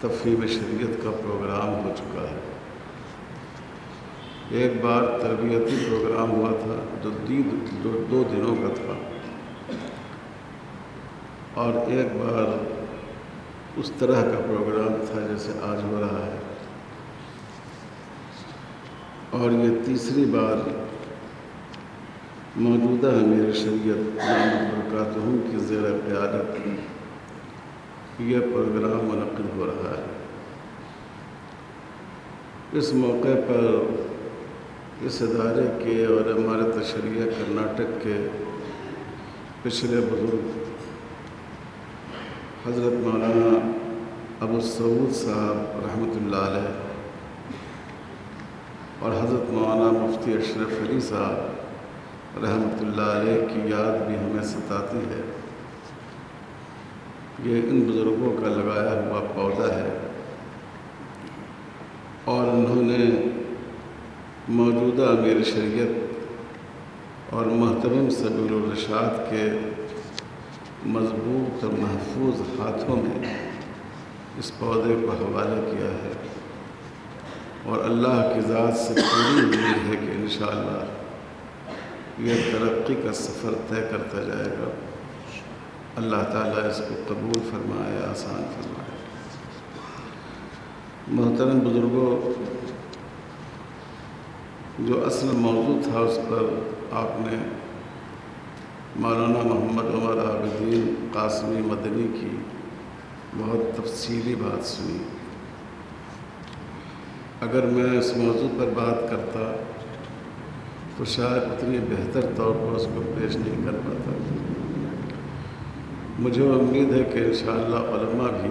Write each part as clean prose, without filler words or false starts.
تفہیم شریعت کا پروگرام ہو چکا ہے۔ ایک بار تربیتی پروگرام ہوا تھا جو 2 دنوں کا تھا، اور ایک بار اس طرح کا پروگرام تھا جیسے آج ہو رہا ہے، اور یہ تیسری بار موجودہ امیر شریعت دامت برکاتہم کی زیر قیادت یہ پروگرام منعقد ہو رہا ہے۔ اس موقع پر اس ادارے کے اور امارت شریعہ کرناٹک کے پچھلے بزرگ حضرت مولانا ابو سعود صاحب رحمۃ اللہ علیہ اور حضرت مولانا مفتی اشرف علی صاحب رحمۃ اللہ علیہ کی یاد بھی ہمیں ستاتی ہے۔ یہ ان بزرگوں کا لگایا ہوا پودا ہے، اور انہوں نے موجودہ امیر شریعت اور محترم سبیل الرشاد کے مضبوط اور محفوظ ہاتھوں میں اس پودے کو حوالے کیا ہے، اور اللہ کی ذات سے پوری امید ہے کہ انشاءاللہ یہ ترقی کا سفر طے کرتا جائے گا۔ اللہ تعالیٰ اس کو قبول فرمائے، آسان فرمائے۔ محترم بزرگوں، جو اصل موضوع تھا اس پر آپ نے مولانا محمد عمر عابدین قاسمی مدنی کی بہت تفصیلی بات سنی۔ اگر میں اس موضوع پر بات کرتا تو شاید اتنی بہتر طور پر اس کو پیش نہیں کر پاتا۔ مجھے امید ہے کہ انشاءاللہ علماء بھی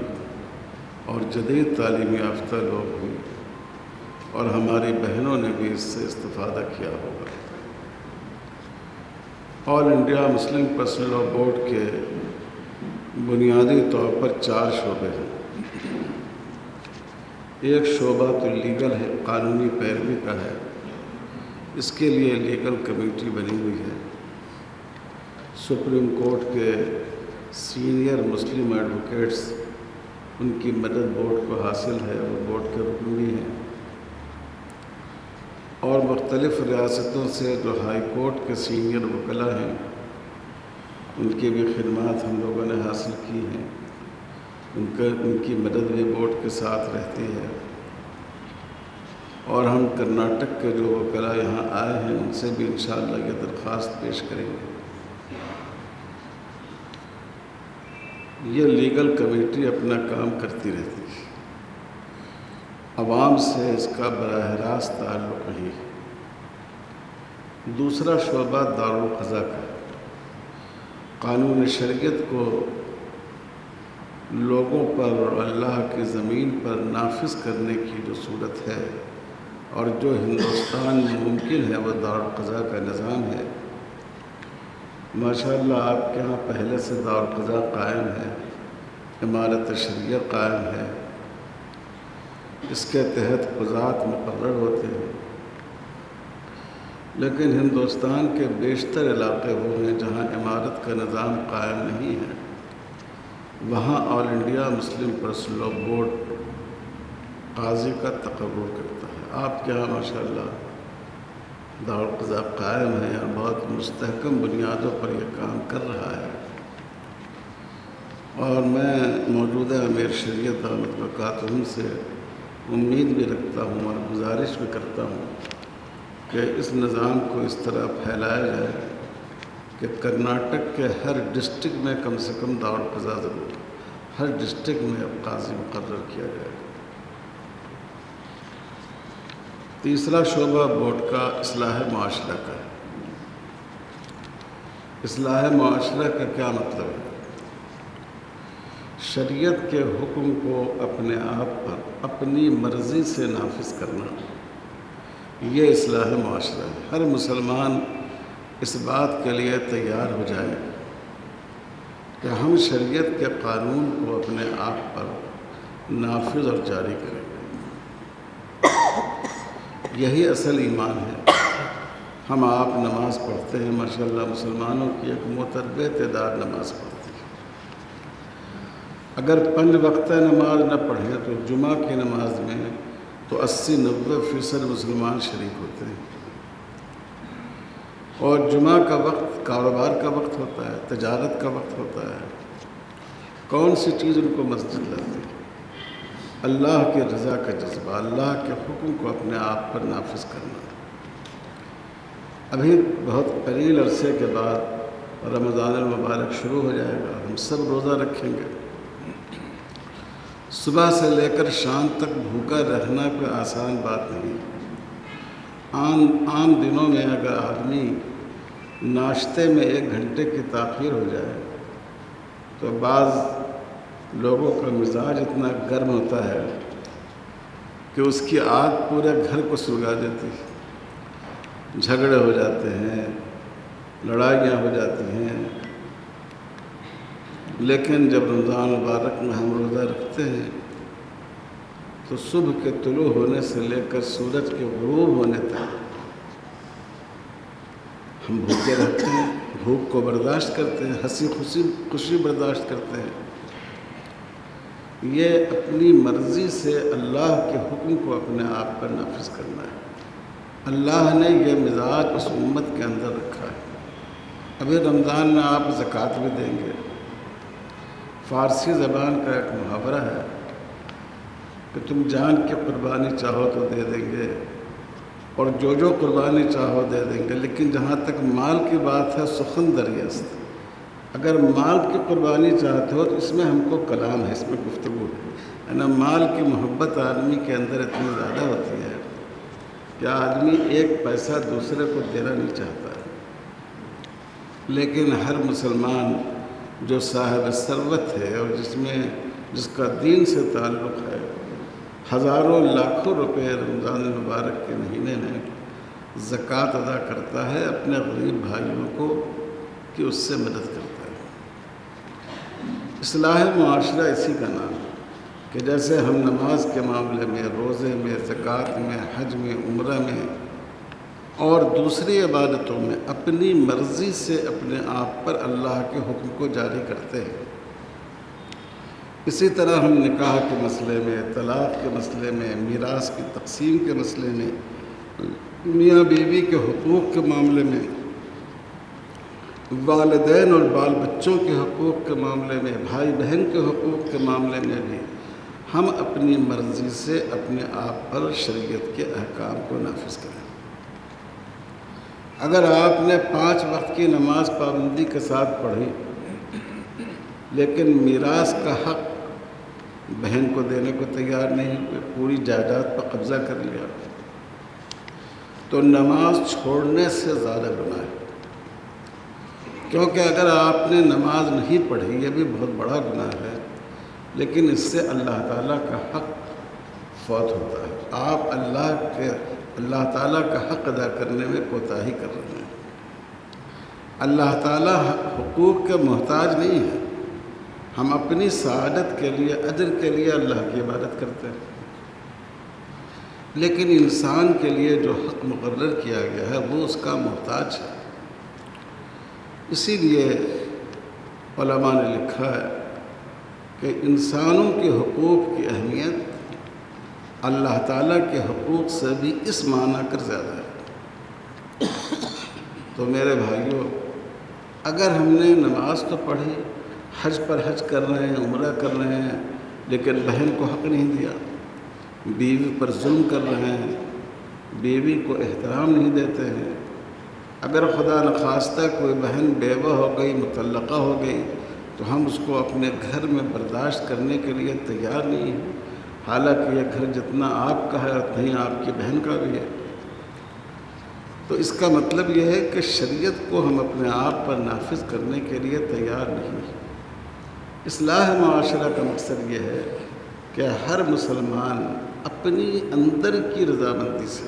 اور جدید تعلیم یافتہ لوگ بھی اور ہماری بہنوں نے بھی اس سے استفادہ کیا ہوگا۔ All India Muslim personal law board کے بنیادی طور پر 4 شعبے ہیں۔ ایک شعبہ تو لیگل ہے، قانونی پیروی کا ہے، اس کے لیے لیگل کمیٹی بنی ہوئی ہے۔ سپریم کورٹ کے سینئر مسلم ایڈوکیٹس، ان کی مدد بورڈ کو حاصل ہے، وہ بورڈ کے رکن بھی ہیں، اور مختلف ریاستوں سے جو ہائی کورٹ کے سینئر وکلاء ہیں ان کی بھی خدمات ہم لوگوں نے حاصل کی ہیں، ان کی مدد بھی بورڈ کے ساتھ رہتی ہے، اور ہم کرناٹک کے جو وکلاء یہاں آئے ہیں ان سے بھی انشاءاللہ یہ درخواست پیش کریں گے۔ یہ لیگل کمیٹی اپنا کام کرتی رہتی ہے، عوام سے اس کا براہ راست تعلق نہیں ہے۔ دوسرا شعبہ دارالقضاء کا، قانون شریعت کو لوگوں پر اور اللہ کی زمین پر نافذ کرنے کی جو صورت ہے اور جو ہندوستان میں ممکن ہے وہ دارالقضاء کا نظام ہے۔ ماشاءاللہ آپ کے ہاں پہلے سے دارالقضاء قائم ہے، امارت شریعہ قائم ہے، اس کے تحت قضات مقرر ہوتے ہیں، لیکن ہندوستان کے بیشتر علاقے وہ ہیں جہاں امارت کا نظام قائم نہیں ہے، وہاں all India Muslim personal law board قاضی کا تقرر کرتا ہے۔ آپ کے یہاں ماشاءاللہ دارالقضاء قائم ہے اور بہت مستحکم بنیادوں پر یہ کام کر رہا ہے، اور میں موجودہ امیر شریعت دامت برکاتہم سے امید بھی رکھتا ہوں اور گزارش بھی کرتا ہوں کہ اس نظام کو اس طرح پھیلایا جائے کہ کرناٹک کے ہر ڈسٹرکٹ میں کم سے کم دارالقضاء ضرور، ہر ڈسٹرکٹ میں اب قاضی مقرر کیا جائے۔ تیسرا شعبہ بورڈ کا اصلاح معاشرہ کا ہے۔ اصلاح معاشرہ کا کیا مطلب ہے؟ شریعت کے حکم کو اپنے آپ پر اپنی مرضی سے نافذ کرنا، یہ اصلاح معاشرہ ہے۔ ہر مسلمان اس بات کے لیے تیار ہو جائے کہ ہم شریعت کے قانون کو اپنے آپ پر نافذ اور جاری کریں گے۔ یہی اصل ایمان ہے۔ ہم آپ نماز پڑھتے ہیں، ماشاءاللہ مسلمانوں کی ایک معتبر تعداد نماز پڑھتی ہے، اگر 5 وقتہ نماز نہ پڑھیں تو جمعہ کی نماز میں تو 80-90% مسلمان شریک ہوتے ہیں، اور جمعہ کا وقت کاروبار کا وقت ہوتا ہے، تجارت کا وقت ہوتا ہے۔ کون سی چیز ان کو مسجد لاتی ہے؟ اللہ کی رضا کا جذبہ، اللہ کے حکم کو اپنے آپ پر نافذ کرنا۔ ابھی بہت قلیل عرصے کے بعد رمضان المبارک شروع ہو جائے گا، ہم سب روزہ رکھیں گے۔ صبح سے لے کر شام تک بھوکا رہنا کوئی آسان بات نہیں۔ عام دنوں میں اگر آدمی ناشتے میں 1 گھنٹے کی تاخیر ہو جائے تو بعض لوگوں کا مزاج اتنا گرم ہوتا ہے کہ اس کی آگ پورے گھر کو سلگا دیتی ہے، جھگڑے ہو جاتے ہیں، لڑائیاں ہو جاتی ہیں۔ لیکن جب رمضان مبارک میں ہم روزہ رکھتے ہیں تو صبح کے طلوع ہونے سے لے کر سورج کے غروب ہونے تک ہم بھوکے رہتے ہیں، بھوک کو برداشت کرتے ہیں، ہنسی خوشی برداشت کرتے ہیں۔ یہ اپنی مرضی سے اللہ کے حکم کو اپنے آپ پر نافذ کرنا ہے۔ اللہ نے یہ مزاج اس امت کے اندر رکھا ہے۔ ابھی رمضان میں آپ زکوٰۃ بھی دیں گے۔ فارسی زبان کا ایک محاورہ ہے کہ تم جان کی قربانی چاہو تو دے دیں گے اور جو قربانی چاہو دے دیں گے، لیکن جہاں تک مال کی بات ہے سخن دریست۔ اگر مال کی قربانی چاہتے ہو تو اس میں ہم کو کلام ہے، اس میں گفتگو ہے نا۔ مال کی محبت آدمی کے اندر اتنی زیادہ ہوتی ہے کہ آدمی 1 پیسہ دوسرے کو دینا نہیں چاہتا ہے، لیکن ہر مسلمان جو صاحب ثروت ہے اور جس کا دین سے تعلق ہے، ہزاروں لاکھوں روپے رمضان المبارک کے مہینے میں زکوٰۃ ادا کرتا ہے اپنے غریب بھائیوں کو کہ اس سے مدد کرتا ہے۔ اصلاح معاشرہ اسی کا نام ہے کہ جیسے ہم نماز کے معاملے میں، روزے میں، زکوٰۃ میں، حج میں، عمرہ میں اور دوسری عبادتوں میں اپنی مرضی سے اپنے آپ پر اللہ کے حکم کو جاری کرتے ہیں، اسی طرح ہم نکاح کے مسئلے میں، طلاق کے مسئلے میں، میراث کی تقسیم کے مسئلے میں، میاں بیوی کے حقوق کے معاملے میں، والدین اور بال بچوں کے حقوق کے معاملے میں، بھائی بہن کے حقوق کے معاملے میں بھی ہم اپنی مرضی سے اپنے آپ پر شریعت کے احکام کو نافذ کریں۔ اگر آپ نے 5 وقت کی نماز پابندی کے ساتھ پڑھی لیکن میراث کا حق بہن کو دینے کو تیار نہیں ہوئے، پوری جائیداد پر قبضہ کر لیا، تو نماز چھوڑنے سے زیادہ گناہ ہے۔ کیونکہ اگر آپ نے نماز نہیں پڑھی، یہ بھی بہت بڑا گناہ ہے، لیکن اس سے اللہ تعالیٰ کا حق فوت ہوتا ہے۔ آپ اللہ تعالیٰ کا حق ادا کرنے میں کوتاہی کر رہے ہیں۔ اللہ تعالیٰ حقوق کے محتاج نہیں ہے، ہم اپنی سعادت کے لیے، اجر کے لیے اللہ کی عبادت کرتے ہیں، لیکن انسان کے لیے جو حق مقرر کیا گیا ہے وہ اس کا محتاج ہے۔ اسی لیے علماء نے لکھا ہے کہ انسانوں کے حقوق کی اہمیت اللہ تعالیٰ کے حقوق سے بھی اس معنی کر زیادہ ہے۔ تو میرے بھائیوں، اگر ہم نے نماز تو پڑھی، حج پر حج کر رہے ہیں، عمرہ کر رہے ہیں، لیکن بہن کو حق نہیں دیا، بیوی پر ظلم کر رہے ہیں، بیوی کو احترام نہیں دیتے ہیں، اگر خدا نخواستہ کوئی بہن بیوہ ہو گئی، مطلقہ ہو گئی، تو ہم اس کو اپنے گھر میں برداشت کرنے کے لیے تیار نہیں ہیں، حالانکہ یہ گھر جتنا آپ کا ہے اتنا ہی آپ کی بہن کا بھی ہے۔ تو اس کا مطلب یہ ہے کہ شریعت کو ہم اپنے آپ پر نافذ کرنے کے لیے تیار نہیں ہیں۔ اصلاح معاشرہ کا مقصد یہ ہے کہ ہر مسلمان اپنی اندر کی رضامندی سے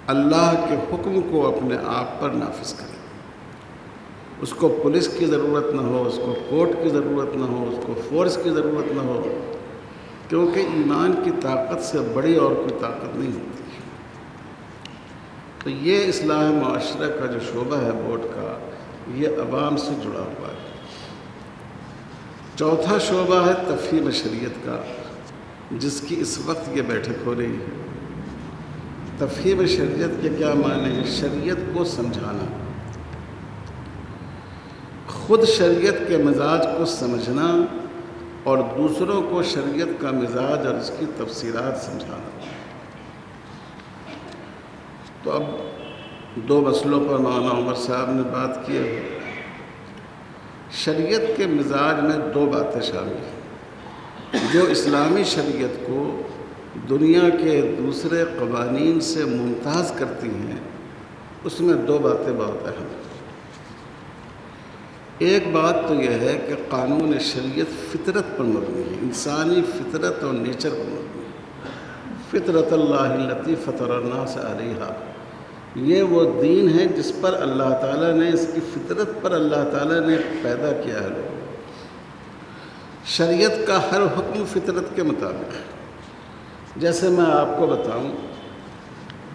اللہ کے حکم کو اپنے آپ پر نافذ کرے۔ اس کو پولیس کی ضرورت نہ ہو، اس کو کورٹ کی ضرورت نہ ہو، اس کو فورس کی ضرورت نہ ہو، کیونکہ ایمان کی طاقت سے بڑی اور کوئی طاقت نہیں ہوتی۔ تو یہ اصلاح معاشرہ کا جو شعبہ ہے بورڈ کا، یہ عوام سے جڑا ہوا ہے۔ چوتھا شعبہ ہے تفہیم شریعت کا، جس کی اس وقت یہ بیٹھک ہو رہی ہے۔ تفہیم شریعت کے کیا معنی ہے؟ شریعت کو سمجھانا، خود شریعت کے مزاج کو سمجھنا اور دوسروں کو شریعت کا مزاج اور اس کی تفسیرات سمجھانا۔ تو اب دو مسئلوں پر مولانا عمر صاحب نے بات کی ہے۔ شریعت کے مزاج میں دو باتیں شامل ہیں جو اسلامی شریعت کو دنیا کے دوسرے قوانین سے ممتاز کرتی ہیں۔ اس میں دو باتیں بہت اہم ہیں۔ ایک بات تو یہ ہے کہ قانون شریعت فطرت پر مبنی ہے، انسانی فطرت اور نیچر پر مبنی ہے۔ فطرت اللہ التی فطر الناس علیہا، یہ وہ دین ہے جس پر اللہ تعالیٰ نے، اس کی فطرت پر اللہ تعالیٰ نے پیدا کیا ہے لوگ۔ شریعت کا ہر حکم فطرت کے مطابق ہے۔ جیسے میں آپ کو بتاؤں،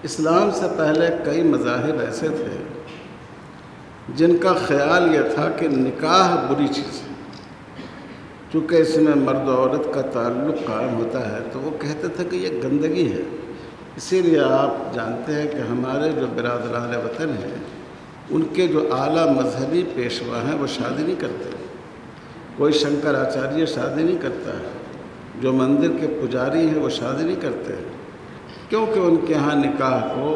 اسلام سے پہلے کئی مذاہب ایسے تھے جن کا خیال یہ تھا کہ نکاح بری چیز ہے، چونکہ اس میں مرد و عورت کا تعلق قائم ہوتا ہے، تو وہ کہتے تھے کہ یہ گندگی ہے۔ اسی لیے آپ جانتے ہیں کہ ہمارے جو برادران وطن ہیں، ان کے جو اعلیٰ مذہبی پیشوا ہیں وہ شادی نہیں کرتے۔ کوئی شنکر آچاریہ شادی نہیں کرتا ہے، جو مندر کے پجاری ہیں وہ شادی نہیں کرتے، کیونکہ ان کے ہاں نکاح کو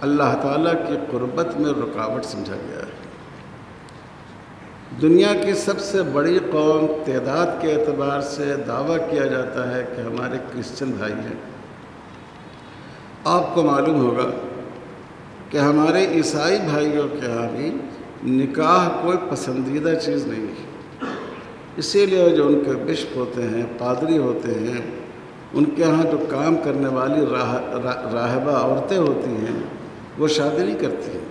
اللہ تعالیٰ کی قربت میں رکاوٹ سمجھا گیا ہے۔ دنیا کی سب سے بڑی قوم تعداد کے اعتبار سے دعویٰ کیا جاتا ہے کہ ہمارے کرسچن بھائی ہیں۔ آپ کو معلوم ہوگا کہ ہمارے عیسائی بھائیوں کے ہاں بھی نکاح کوئی پسندیدہ چیز نہیں ہے۔ اسی لیے جو ان کے بشپ ہوتے ہیں، پادری ہوتے ہیں، ان کے ہاں جو کام کرنے والی راہبہ عورتیں ہوتی ہیں، وہ شادی نہیں کرتی ہیں۔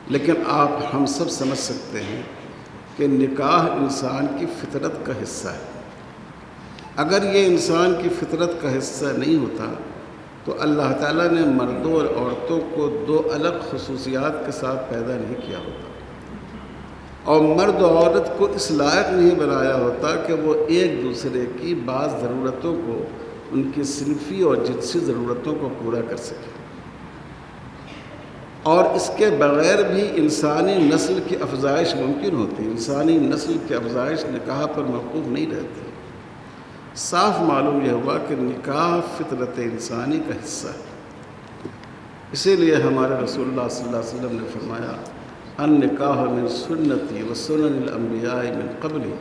لیکن ہم سب سمجھ سکتے ہیں کہ نکاح انسان کی فطرت کا حصہ ہے۔ اگر یہ انسان کی فطرت کا حصہ نہیں ہوتا تو اللہ تعالیٰ نے مردوں اور عورتوں کو دو الگ خصوصیات کے ساتھ پیدا نہیں کیا ہوتا، اور مرد و عورت کو اس لائق نہیں بنایا ہوتا کہ وہ ایک دوسرے کی بعض ضرورتوں کو، ان کی صنفی اور جنسی ضرورتوں کو پورا کر سکے۔ اور اس کے بغیر بھی انسانی نسل کی افزائش ممکن ہوتی ہے۔ انسانی نسل کی افزائش نکاح پر موقوف نہیں رہتی۔ صاف معلوم یہ ہوا کہ نکاح فطرت انسانی کا حصہ ہے۔ اسی لیے ہمارے رسول اللہ صلی اللہ علیہ وسلم نے فرمایا، النکاح من سنتی و سنن الانبیاء من قبلی،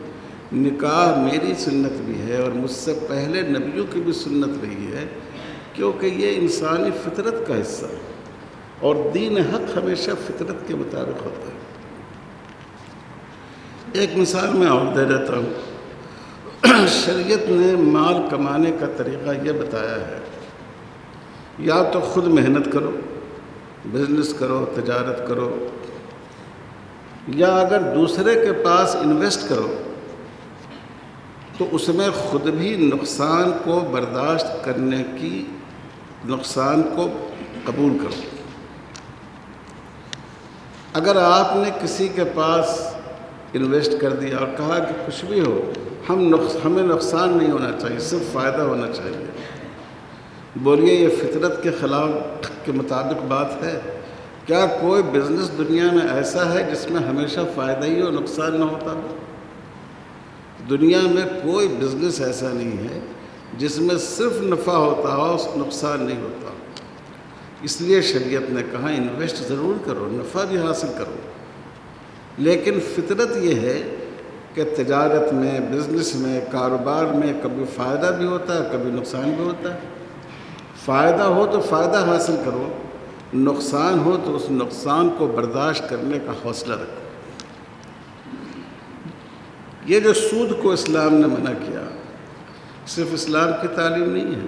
نکاح میری سنت بھی ہے اور مجھ سے پہلے نبیوں کی بھی سنت رہی ہے، کیونکہ یہ انسانی فطرت کا حصہ ہے، اور دین حق ہمیشہ فطرت کے مطابق ہوتا ہے۔ ایک مثال میں اور دے دیتا ہوں۔ شریعت نے مال کمانے کا طریقہ یہ بتایا ہے، یا تو خود محنت کرو، بزنس کرو، تجارت کرو، یا اگر دوسرے کے پاس انویسٹ کرو تو اس میں خود بھی نقصان کو برداشت کرنے کی، نقصان کو قبول کرو۔ اگر آپ نے کسی کے پاس انویسٹ کر دیا اور کہا کہ کچھ بھی ہو، ہمیں نقصان نہیں ہونا چاہیے، صرف فائدہ ہونا چاہیے، بولیے یہ فطرت کے خلاف کے مطابق بات ہے؟ کیا کوئی بزنس دنیا میں ایسا ہے جس میں ہمیشہ فائدہ ہی ہو، نقصان نہ ہوتا ہو؟ دنیا میں کوئی بزنس ایسا نہیں ہے جس میں صرف نفع ہوتا ہو، نقصان نہیں ہوتا۔ اس لیے شریعت نے کہا انویسٹ ضرور کرو، نفع بھی حاصل کرو، لیکن فطرت یہ ہے کہ تجارت میں، بزنس میں، کاروبار میں کبھی فائدہ بھی ہوتا ہے، کبھی نقصان بھی ہوتا ہے۔ فائدہ ہو تو فائدہ حاصل کرو، نقصان ہو تو اس نقصان کو برداشت کرنے کا حوصلہ رکھو۔ یہ جو سود کو اسلام نے منع کیا، صرف اسلام کی تعلیم نہیں ہے،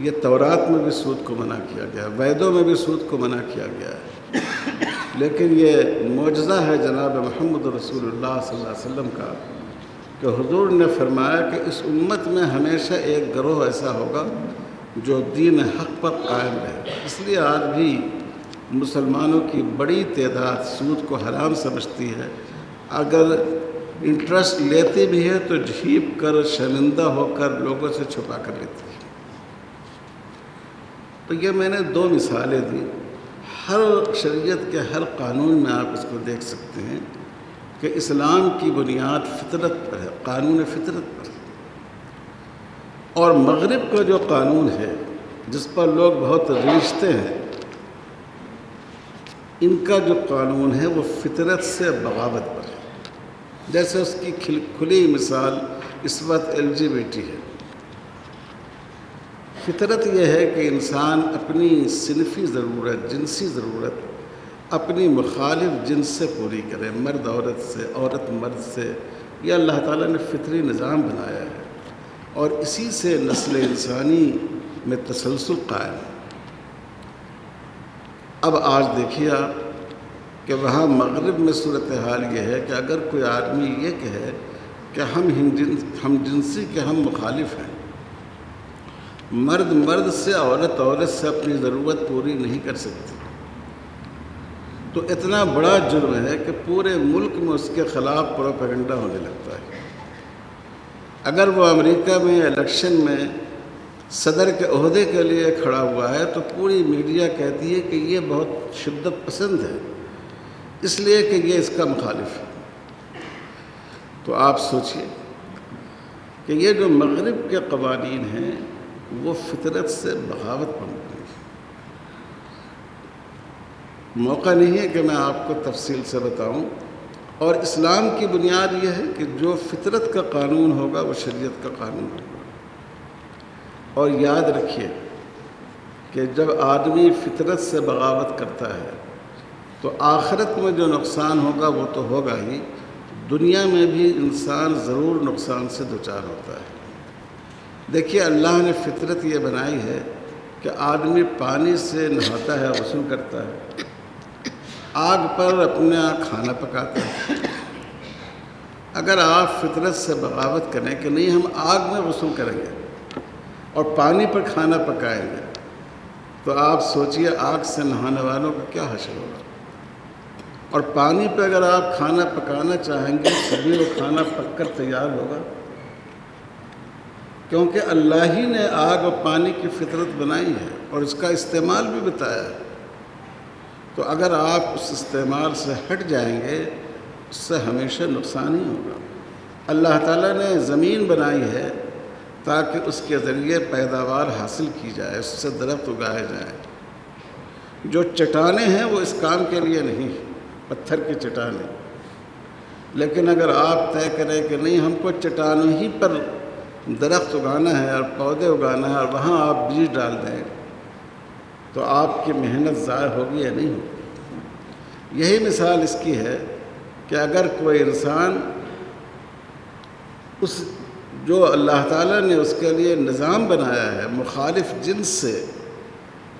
یہ تورات میں بھی سود کو منع کیا گیا، ویدوں میں بھی سود کو منع کیا گیا ہے۔ لیکن یہ معجزہ ہے جناب محمد رسول اللہ صلی اللہ علیہ وسلم کا کہ حضور نے فرمایا کہ اس امت میں ہمیشہ ایک گروہ ایسا ہوگا جو دین حق پر قائم رہے گا۔ اس لیے آج بھی مسلمانوں کی بڑی تعداد سود کو حرام سمجھتی ہے، اگر انٹرسٹ لیتی بھی ہے تو جھیپ کر شرمندہ ہو کر لوگوں سے چھپا کر لیتی ہے۔ تو یہ میں نے 2 مثالیں دی۔ ہر شریعت کے ہر قانون میں آپ اس کو دیکھ سکتے ہیں کہ اسلام کی بنیاد فطرت پر ہے، قانون فطرت پر ہے۔ اور مغرب کا جو قانون ہے جس پر لوگ بہت ریجھتے ہیں، ان کا جو قانون ہے وہ فطرت سے بغاوت پر ہے۔ جیسے اس کی کھلی مثال اس وقت LGBT ہے۔ فطرت یہ ہے کہ انسان اپنی صنفی ضرورت، جنسی ضرورت اپنی مخالف جنس سے پوری کرے، مرد عورت سے، عورت مرد سے۔ یہ اللہ تعالیٰ نے فطری نظام بنایا ہے اور اسی سے نسل انسانی میں تسلسل قائم ہے۔ اب آج دیکھیے آپ کہ وہاں مغرب میں صورتحال یہ ہے کہ اگر کوئی آدمی یہ کہے کہ ہم جنسی کے ہم مخالف ہیں، مرد مرد سے، عورت عورت سے اپنی ضرورت پوری نہیں کر سکتی، تو اتنا بڑا جرم ہے کہ پورے ملک میں اس کے خلاف پروپیگنڈا ہونے لگتا ہے۔ اگر وہ امریکہ میں الیکشن میں صدر کے عہدے کے لیے کھڑا ہوا ہے تو پوری میڈیا کہتی ہے کہ یہ بہت شدت پسند ہے، اس لیے کہ یہ اس کا مخالف ہے۔ تو آپ سوچئے کہ یہ جو مغرب کے قوانین ہیں وہ فطرت سے بغاوت پر مبنی ہے۔ موقع نہیں ہے کہ میں آپ کو تفصیل سے بتاؤں، اور اسلام کی بنیاد یہ ہے کہ جو فطرت کا قانون ہوگا وہ شریعت کا قانون ہوگا۔ اور یاد رکھیے کہ جب آدمی فطرت سے بغاوت کرتا ہے تو آخرت میں جو نقصان ہوگا وہ تو ہوگا ہی، دنیا میں بھی انسان ضرور نقصان سے دوچار ہوتا ہے۔ دیکھیے اللہ نے فطرت یہ بنائی ہے کہ آدمی پانی سے نہاتا ہے، غسل کرتا ہے، آگ پر اپنا کھانا پکاتا ہے۔ اگر آپ فطرت سے بغاوت کریں کہ نہیں ہم آگ میں غسل کریں گے اور پانی پر کھانا پکائیں گے، تو آپ سوچئے آگ سے نہانے والوں کا کیا حشر ہوگا۔ اور پانی پہ اگر آپ کھانا پکانا چاہیں گے تبھی وہ کھانا پک کر تیار ہوگا، کیونکہ اللہ ہی نے آگ اور پانی کی فطرت بنائی ہے اور اس کا استعمال بھی بتایا ہے۔ تو اگر آپ اس استعمال سے ہٹ جائیں گے اس سے ہمیشہ نقصان ہی ہوگا۔ اللہ تعالیٰ نے زمین بنائی ہے تاکہ اس کے ذریعے پیداوار حاصل کی جائے، اس سے درخت اگائے جائیں۔ جو چٹانیں ہیں وہ اس کام کے لیے نہیں، پتھر کی چٹانیں، لیکن اگر آپ طے کریں کہ نہیں ہم کو چٹانوں ہی پر درخت اگانا ہے اور پودے اگانا ہے اور وہاں آپ بیج ڈال دیں تو آپ کی محنت ضائع ہوگی یا نہیں ہوگی۔ یہی مثال اس کی ہے کہ اگر کوئی انسان اس جو اللہ تعالیٰ نے اس کے لیے نظام بنایا ہے مخالف جنس سے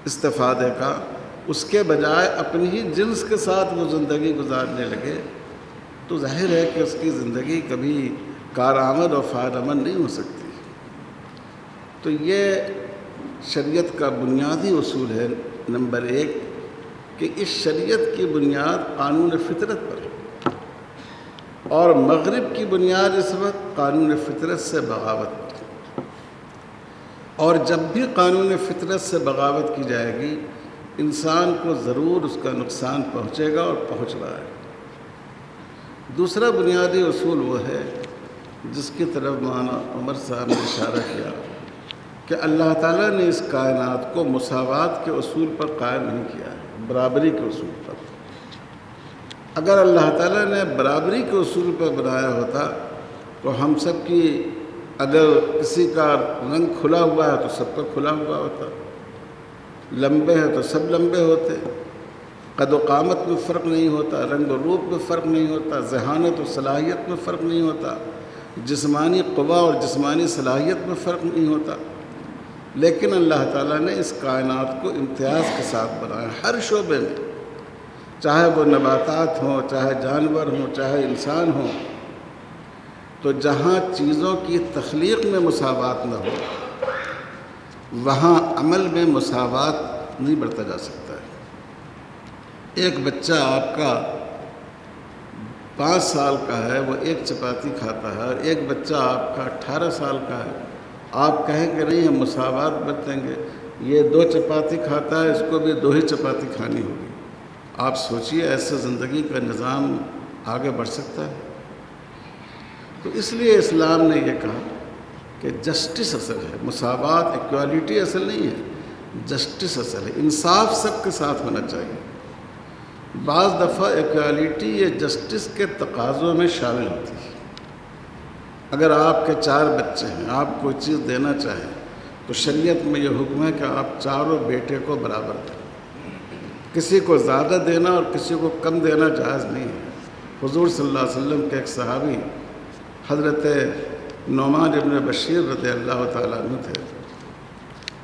استفادے کا، اس کے بجائے اپنی ہی جنس کے ساتھ وہ زندگی گزارنے لگے تو ظاہر ہے کہ اس کی زندگی کبھی کارآمد اور فائدہ مند نہیں ہو سکتی۔ تو یہ شریعت کا بنیادی اصول ہے نمبر 1 کہ اس شریعت کی بنیاد قانون فطرت پر ہے، اور مغرب کی بنیاد اس وقت قانون فطرت سے بغاوت پر ہے۔ اور جب بھی قانون فطرت سے بغاوت کی جائے گی انسان کو ضرور اس کا نقصان پہنچے گا اور پہنچ رہا ہے۔ دوسرا بنیادی اصول وہ ہے جس کی طرف مولانا عمر صاحب نے اشارہ کیا کہ اللہ تعالیٰ نے اس کائنات کو مساوات کے اصول پر قائم نہیں کیا ہے، برابری کے اصول پر۔ اگر اللہ تعالیٰ نے برابری کے اصول پر بنایا ہوتا تو ہم سب کی، اگر کسی کا رنگ کھلا ہوا ہے تو سب کا کھلا ہوا ہوتا، لمبے ہیں تو سب لمبے ہوتے، قد و قامت میں فرق نہیں ہوتا، رنگ و روپ میں فرق نہیں ہوتا، ذہانت و صلاحیت میں فرق نہیں ہوتا، جسمانی قوا اور جسمانی صلاحیت میں فرق نہیں ہوتا۔ لیکن اللہ تعالیٰ نے اس کائنات کو امتیاز کے ساتھ بنایا ہر شعبے میں، چاہے وہ نباتات ہوں، چاہے جانور ہوں، چاہے انسان ہوں۔ تو جہاں چیزوں کی تخلیق میں مساوات نہ ہو وہاں عمل میں مساوات نہیں برتا جا سکتا ہے۔ ایک بچہ آپ کا 5 سال کا ہے وہ 1 چپاتی کھاتا ہے اور ایک بچہ آپ کا 18 سال کا ہے، آپ کہیں کہ نہیں ہم مساوات برتیں گے، یہ 2 چپاتی کھاتا ہے، اس کو بھی 2 ہی چپاتی کھانی ہوگی۔ آپ سوچئے ایسے زندگی کا نظام آگے بڑھ سکتا ہے؟ تو اس لیے اسلام نے یہ کہا کہ جسٹس اصل ہے، مساوات ایکوالٹی اصل نہیں ہے، جسٹس اصل ہے، انصاف سب کے ساتھ ہونا چاہیے۔ بعض دفعہ ایکوالٹی یہ جسٹس کے تقاضوں میں شامل ہوتی ہے۔ اگر آپ کے 4 بچے ہیں، آپ کوئی چیز دینا چاہیں تو شریعت میں یہ حکم ہے کہ آپ چاروں بیٹے کو برابر دیں، کسی کو زیادہ دینا اور کسی کو کم دینا جائز نہیں ہے۔ حضور صلی اللہ علیہ وسلم کے ایک صحابی حضرت نعمان ابن بشیر رضی اللہ تعالیٰ عنہ تھے،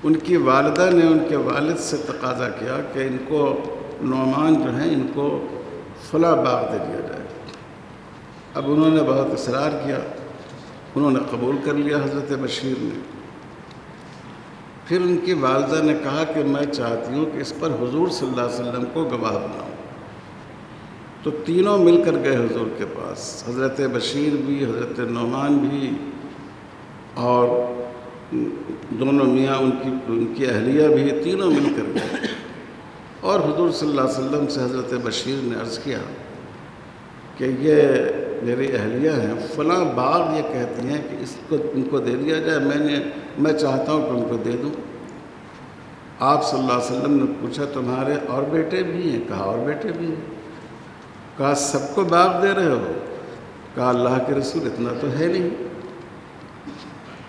ان کی والدہ نے ان کے والد سے تقاضا کیا کہ ان کو نعمان جو ہیں ان کو فلاں باغ دے دیا جائے۔ اب انہوں نے بہت اصرار کیا، انہوں نے قبول کر لیا حضرت بشیر نے۔ پھر ان کی والدہ نے کہا کہ میں چاہتی ہوں کہ اس پر حضور صلی اللہ علیہ وسلم کو گواہ بناؤں۔ تو تینوں مل کر گئے حضور کے پاس، حضرت بشیر بھی، حضرت نعمان بھی، اور دونوں میاں ان کی اہلیہ بھی، تینوں مل کر گئے۔ اور حضور صلی اللہ علیہ وسلم سے حضرت بشیر نے عرض کیا کہ یہ میری اہلیہ ہیں، فلاں باغ یہ کہتی ہیں کہ ان کو دے دیا جائے، میں چاہتا ہوں کہ ان کو دے دوں۔ آپ صلی اللہ علیہ وسلم نے پوچھا تمہارے اور بیٹے بھی ہیں؟ کہا اور بیٹے بھی ہیں۔ کہا سب کو باغ دے رہے ہو؟ کہا اللہ کے رسول اتنا تو ہے نہیں۔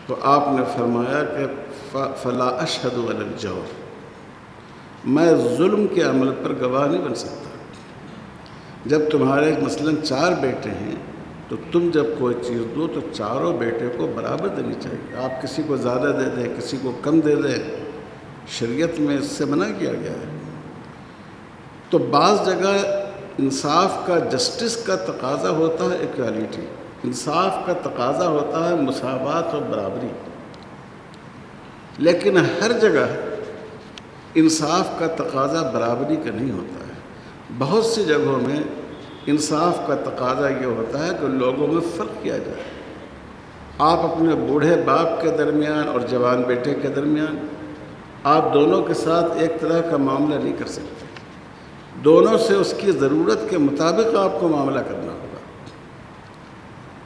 تو آپ نے فرمایا کہ فلا اشہد علی الجور، میں ظلم کے عمل پر گواہ نہیں بن سکتا۔ جب تمہارے مثلاً 4 بیٹے ہیں تو تم جب کوئی چیز دو تو چاروں بیٹے کو برابر دینی چاہیے۔ آپ کسی کو زیادہ دے دیں، کسی کو کم دے دیں، شریعت میں اس سے منع کیا گیا ہے۔ تو بعض جگہ انصاف کا، جسٹس کا تقاضا ہوتا ہے ایکوالٹی، انصاف کا تقاضا ہوتا ہے مساوات اور برابری، لیکن ہر جگہ انصاف کا تقاضا برابری کا نہیں ہوتا ہے۔ بہت سی جگہوں میں انصاف کا تقاضا یہ ہوتا ہے کہ لوگوں میں فرق کیا جائے۔ آپ اپنے بوڑھے باپ کے درمیان اور جوان بیٹے کے درمیان آپ دونوں کے ساتھ ایک طرح کا معاملہ نہیں کر سکتے، دونوں سے اس کی ضرورت کے مطابق آپ کو معاملہ کرنا ہوگا۔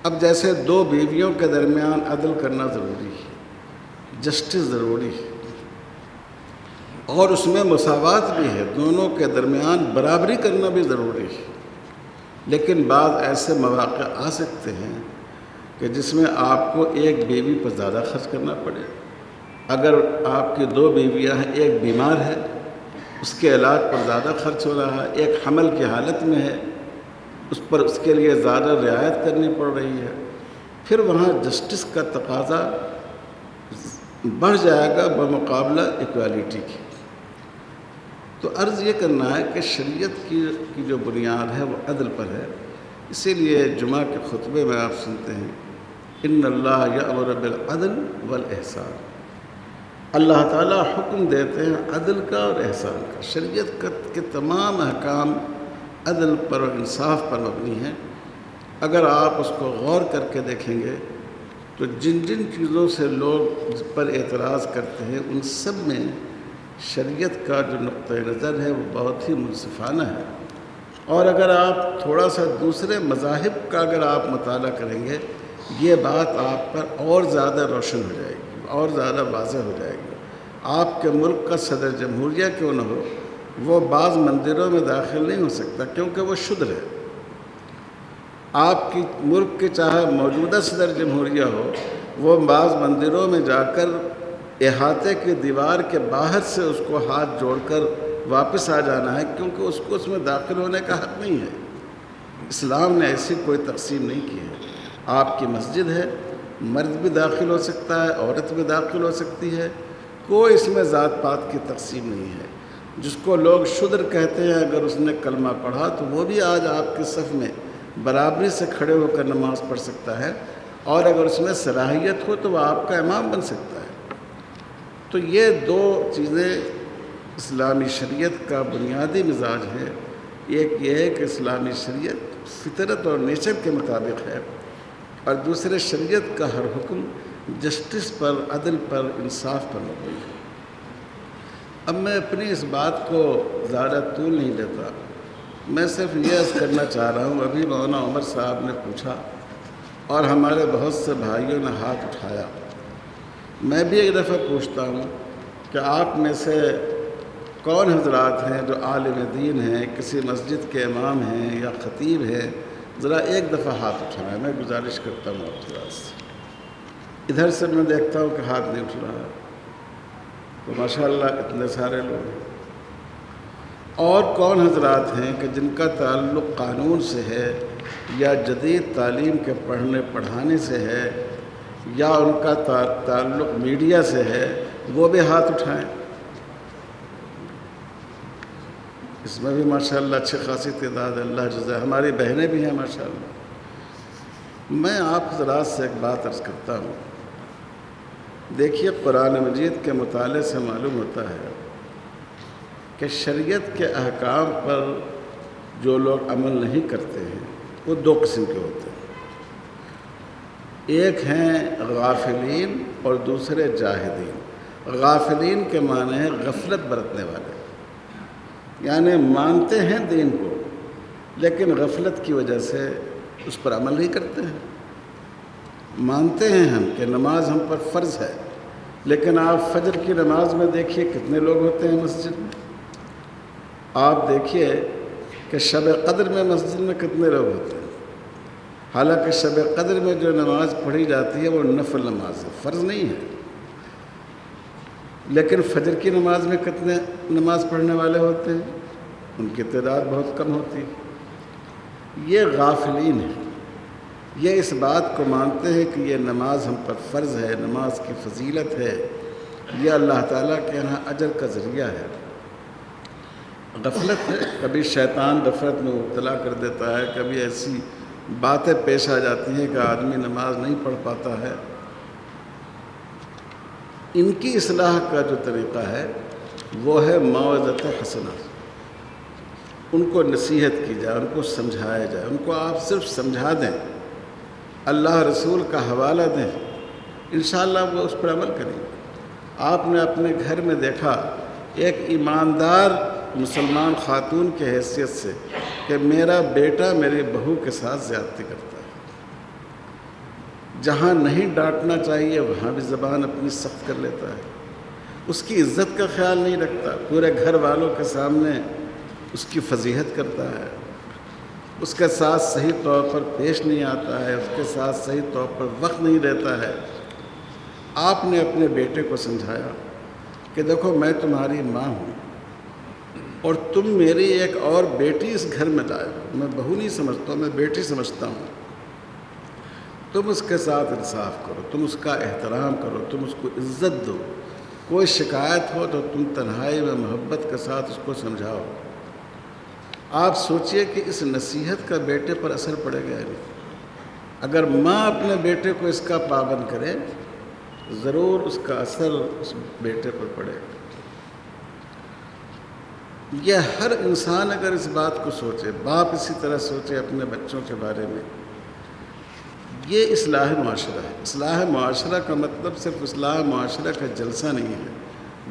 اب جیسے 2 بیویوں کے درمیان عدل کرنا ضروری ہے، جسٹس ضروری ہے، اور اس میں مساوات بھی ہے، دونوں کے درمیان برابری کرنا بھی ضروری ہے، لیکن بعض ایسے مواقع آ سکتے ہیں کہ جس میں آپ کو ایک بیوی پر زیادہ خرچ کرنا پڑے۔ اگر آپ کی 2 بیویاں ہیں، ایک بیمار ہے، اس کے علاج پر زیادہ خرچ ہو رہا ہے، ایک حمل کی حالت میں ہے، اس کے لیے زیادہ رعایت کرنی پڑ رہی ہے، پھر وہاں جسٹس کا تقاضا بڑھ جائے گا بمقابلہ ایکوالٹی کی۔ تو عرض یہ کرنا ہے کہ شریعت کی جو بنیاد ہے وہ عدل پر ہے۔ اسی لیے جمعہ کے خطبے میں آپ سنتے ہیں ان اللہ یأمر بالعدل والاحسان، اللہ تعالیٰ حکم دیتے ہیں عدل کا اور احسان کا۔ شریعت کے تمام احکام عدل پر اور انصاف پر مبنی ہیں۔ اگر آپ اس کو غور کر کے دیکھیں گے تو جن چیزوں سے لوگ پر اعتراض کرتے ہیں ان سب میں شریعت کا جو نقطہ نظر ہے وہ بہت ہی منصفانہ ہے۔ اور اگر آپ تھوڑا سا دوسرے مذاہب کا اگر آپ مطالعہ کریں گے، یہ بات آپ پر اور زیادہ روشن ہو جائے گی، اور زیادہ واضح ہو جائے گی۔ آپ کے ملک کا صدر جمہوریہ کیوں نہ ہو، وہ بعض مندروں میں داخل نہیں ہو سکتا کیونکہ وہ شودر ہے۔ آپ کی ملک کے چاہے موجودہ صدر جمہوریہ ہو، وہ بعض مندروں میں جا کر احاطے کی دیوار کے باہر سے اس کو ہاتھ جوڑ کر واپس آ جانا ہے، کیونکہ اس کو اس میں داخل ہونے کا حق نہیں ہے۔ اسلام نے ایسی کوئی تقسیم نہیں کی ہے۔ آپ کی مسجد ہے، مرد بھی داخل ہو سکتا ہے، عورت بھی داخل ہو سکتی ہے، کوئی اس میں ذات پات کی تقسیم نہیں ہے۔ جس کو لوگ شودر کہتے ہیں، اگر اس نے کلمہ پڑھا تو وہ بھی آج آپ کے صف میں برابری سے کھڑے ہو کر نماز پڑھ سکتا ہے، اور اگر اس میں صلاحیت ہو تو وہ آپ کا امام بن سکتا ہے۔ تو یہ 2 چیزیں اسلامی شریعت کا بنیادی مزاج ہے ایک یہ ہے کہ اسلامی شریعت فطرت اور نیچر کے مطابق ہے، اور دوسرے شریعت کا ہر حکم جسٹس پر، عدل پر، انصاف پر مبنی ہے۔ اب میں اپنی اس بات کو زیادہ طول نہیں دیتا، میں صرف یہ عرض کرنا چاہ رہا ہوں، ابھی مولانا عمر صاحب نے پوچھا اور ہمارے بہت سے بھائیوں نے ہاتھ اٹھایا۔ میں بھی ایک دفعہ پوچھتا ہوں کہ آپ میں سے کون حضرات ہیں جو عالم دین ہیں، کسی مسجد کے امام ہیں یا خطیب ہیں، ذرا ایک دفعہ ہاتھ اٹھائیں، میں گزارش کرتا ہوں آپ حضرات سے۔ ادھر سے میں دیکھتا ہوں کہ ہاتھ نہیں اٹھ رہا، تو ماشاءاللہ اتنے سارے لوگ ہیں۔ اور کون حضرات ہیں کہ جن کا تعلق قانون سے ہے یا جدید تعلیم کے پڑھنے پڑھانے سے ہے یا ان کا تعلق میڈیا سے ہے، وہ بھی ہاتھ اٹھائیں۔ اس میں بھی ماشاءاللہ اچھی خاصی تعداد ہے، اللہ جزائے، ہماری بہنیں بھی ہیں ماشاءاللہ۔ میں آپ حضرات سے ایک بات عرض کرتا ہوں، دیکھیے قرآن مجید کے مطالعے سے معلوم ہوتا ہے کہ شریعت کے احکام پر جو لوگ عمل نہیں کرتے ہیں وہ دو قسم کے ہوتے ہیں، ایک ہیں غافلین اور دوسرے جاہدین۔ غافلین کے معنی ہے غفلت برتنے والے، یعنی مانتے ہیں دین کو لیکن غفلت کی وجہ سے اس پر عمل نہیں کرتے ہیں۔ مانتے ہیں ہم کہ نماز ہم پر فرض ہے، لیکن آپ فجر کی نماز میں دیکھیے کتنے لوگ ہوتے ہیں مسجد میں، آپ دیکھیے کہ شب قدر میں مسجد میں کتنے لوگ ہوتے ہیں، حالانکہ شب قدر میں جو نماز پڑھی جاتی ہے وہ نفل نماز ہے، فرض نہیں ہے، لیکن فجر کی نماز میں کتنے نماز پڑھنے والے ہوتے ہیں، ان کی تعداد بہت کم ہوتی ہے۔ یہ غافلین ہیں، یہ اس بات کو مانتے ہیں کہ یہ نماز ہم پر فرض ہے، نماز کی فضیلت ہے، یہ اللہ تعالیٰ کے یہاں اجر کا ذریعہ ہے۔ غفلت ہے، کبھی شیطان غفلت میں مبتلا کر دیتا ہے، کبھی ایسی باتیں پیش آ جاتی ہیں کہ آدمی نماز نہیں پڑھ پاتا ہے۔ ان کی اصلاح کا جو طریقہ ہے وہ ہے موعظۃ حسنہ، ان کو نصیحت کی جائے، ان کو سمجھایا جائے، ان کو آپ صرف سمجھا دیں، اللہ رسول کا حوالہ دیں، انشاءاللہ وہ اس پر عمل کریں گے۔ آپ نے اپنے گھر میں دیکھا ایک ایماندار مسلمان خاتون کی حیثیت سے کہ میرا بیٹا میری بہو کے ساتھ زیادتی کرتا ہے، جہاں نہیں ڈانٹنا چاہیے وہاں بھی زبان اپنی سخت کر لیتا ہے، اس کی عزت کا خیال نہیں رکھتا، پورے گھر والوں کے سامنے اس کی فضیحت کرتا ہے، اس کے ساتھ صحیح طور پر پیش نہیں آتا ہے، اس کے ساتھ صحیح طور پر وقت نہیں دیتا ہے۔ آپ نے اپنے بیٹے کو سمجھایا کہ دیکھو میں تمہاری ماں ہوں اور تم میری ایک اور بیٹی اس گھر میں لائے ہو، میں بہو نہیں سمجھتا ہوں، میں بیٹی سمجھتا ہوں، تم اس کے ساتھ انصاف کرو، تم اس کا احترام کرو، تم اس کو عزت دو، کوئی شکایت ہو تو تم تنہائی میں محبت کے ساتھ اس کو سمجھاؤ۔ آپ سوچئے کہ اس نصیحت کا بیٹے پر اثر پڑے گا نہیں؟ اگر ماں اپنے بیٹے کو اس کا پابند کرے ضرور اس کا اثر اس بیٹے پر پڑے گا۔ یہ ہر انسان اگر اس بات کو سوچے، باپ اسی طرح سوچے اپنے بچوں کے بارے میں، یہ اصلاح معاشرہ ہے۔ اصلاح معاشرہ کا مطلب صرف اصلاح معاشرہ کا جلسہ نہیں ہے،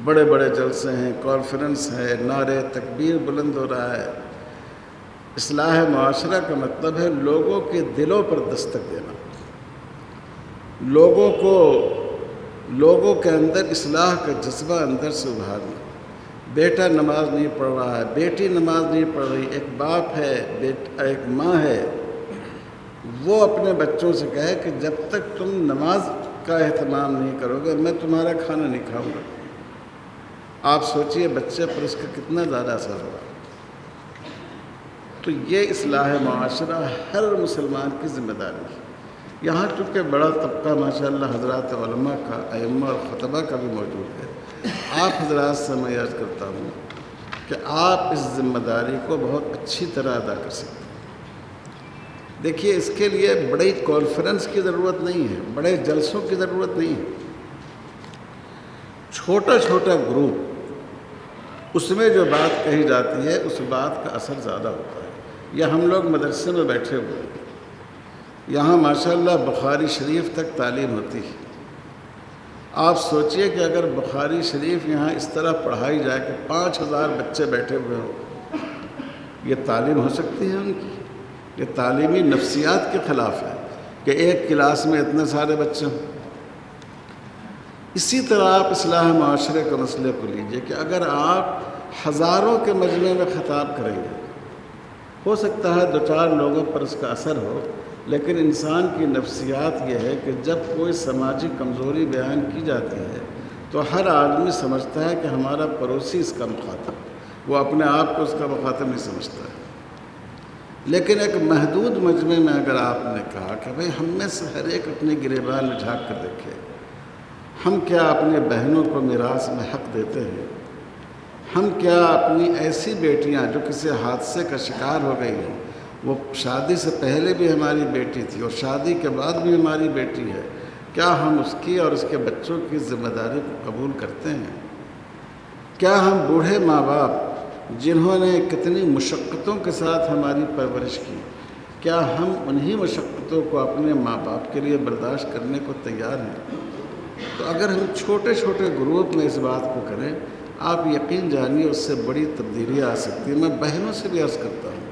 بڑے بڑے جلسے ہیں، کانفرنس ہے، نعرے تکبیر بلند ہو رہا ہے۔ اصلاح معاشرہ کا مطلب ہے لوگوں کے دلوں پر دستک دینا، لوگوں کے اندر اصلاح کا جذبہ اندر سے ابھارنا۔ بیٹا نماز نہیں پڑھ رہا ہے، بیٹی نماز نہیں پڑھ رہی، ایک باپ ہے، ایک ماں ہے، وہ اپنے بچوں سے کہے کہ جب تک تم نماز کا اہتمام نہیں کرو گے میں تمہارا کھانا نہیں کھاؤں گا۔ آپ سوچئے بچے پر اس کا کتنا زیادہ اثر ہوگا۔ تو یہ اصلاح معاشرہ ہر مسلمان کی ذمہ داری ہے۔ یہاں چونکہ بڑا طبقہ ماشاءاللہ حضرات علماء کا، ائمہ اور خطبہ کا بھی موجود ہے، آپ حضرات سے میں عرض کرتا ہوں کہ آپ اس ذمہ داری کو بہت اچھی طرح ادا کر سکتے ہیں۔ دیکھیے اس کے لیے بڑی کانفرنس کی ضرورت نہیں ہے، بڑے جلسوں کی ضرورت نہیں ہے، چھوٹا چھوٹا گروپ اس میں جو بات کہی جاتی ہے اس بات کا اثر زیادہ ہوتا ہے۔ یا ہم لوگ مدرسے میں بیٹھے ہوئے ہیں، یہاں ماشاءاللہ بخاری شریف تک تعلیم ہوتی ہے۔ آپ سوچئے کہ اگر بخاری شریف یہاں اس طرح پڑھائی جائے کہ 5000 بچے بیٹھے ہوئے ہوں، یہ تعلیم ہو سکتی ہے ان کی؟ یہ تعلیمی نفسیات کے خلاف ہے کہ ایک کلاس میں اتنے سارے بچے ہوں۔ اسی طرح آپ اصلاح معاشرے کے مسئلے کو لیجئے کہ اگر آپ ہزاروں کے مجمع میں خطاب کریں گے، ہو سکتا ہے 2-4 لوگوں پر اس کا اثر ہو، لیکن انسان کی نفسیات یہ ہے کہ جب کوئی سماجی کمزوری بیان کی جاتی ہے تو ہر آدمی سمجھتا ہے کہ ہمارا پڑوسی اس کا مخاطب، وہ اپنے آپ کو اس کا مخاطب نہیں سمجھتا ہے۔ لیکن ایک محدود مجمع میں اگر آپ نے کہا کہ بھئی ہم میں سے ہر ایک اپنے گریبان میں جھانک کر دیکھے، ہم کیا اپنے بہنوں کو میراث میں حق دیتے ہیں؟ ہم کیا اپنی ایسی بیٹیاں جو کسی حادثے کا شکار ہو گئی ہیں، وہ شادی سے پہلے بھی ہماری بیٹی تھی اور شادی کے بعد بھی ہماری بیٹی ہے، کیا ہم اس کی اور اس کے بچوں کی ذمہ داری کو قبول کرتے ہیں؟ کیا ہم بوڑھے ماں باپ جنہوں نے کتنی مشقتوں کے ساتھ ہماری پرورش کی، کیا ہم انہی مشقتوں کو اپنے ماں باپ کے لیے برداشت کرنے کو تیار ہیں؟ تو اگر ہم چھوٹے چھوٹے گروپ میں اس بات کو کریں، آپ یقین جانیے اس سے بڑی تبدیلیاں آ سکتی ہیں۔ میں بہنوں سے بھی عرض کرتا ہوں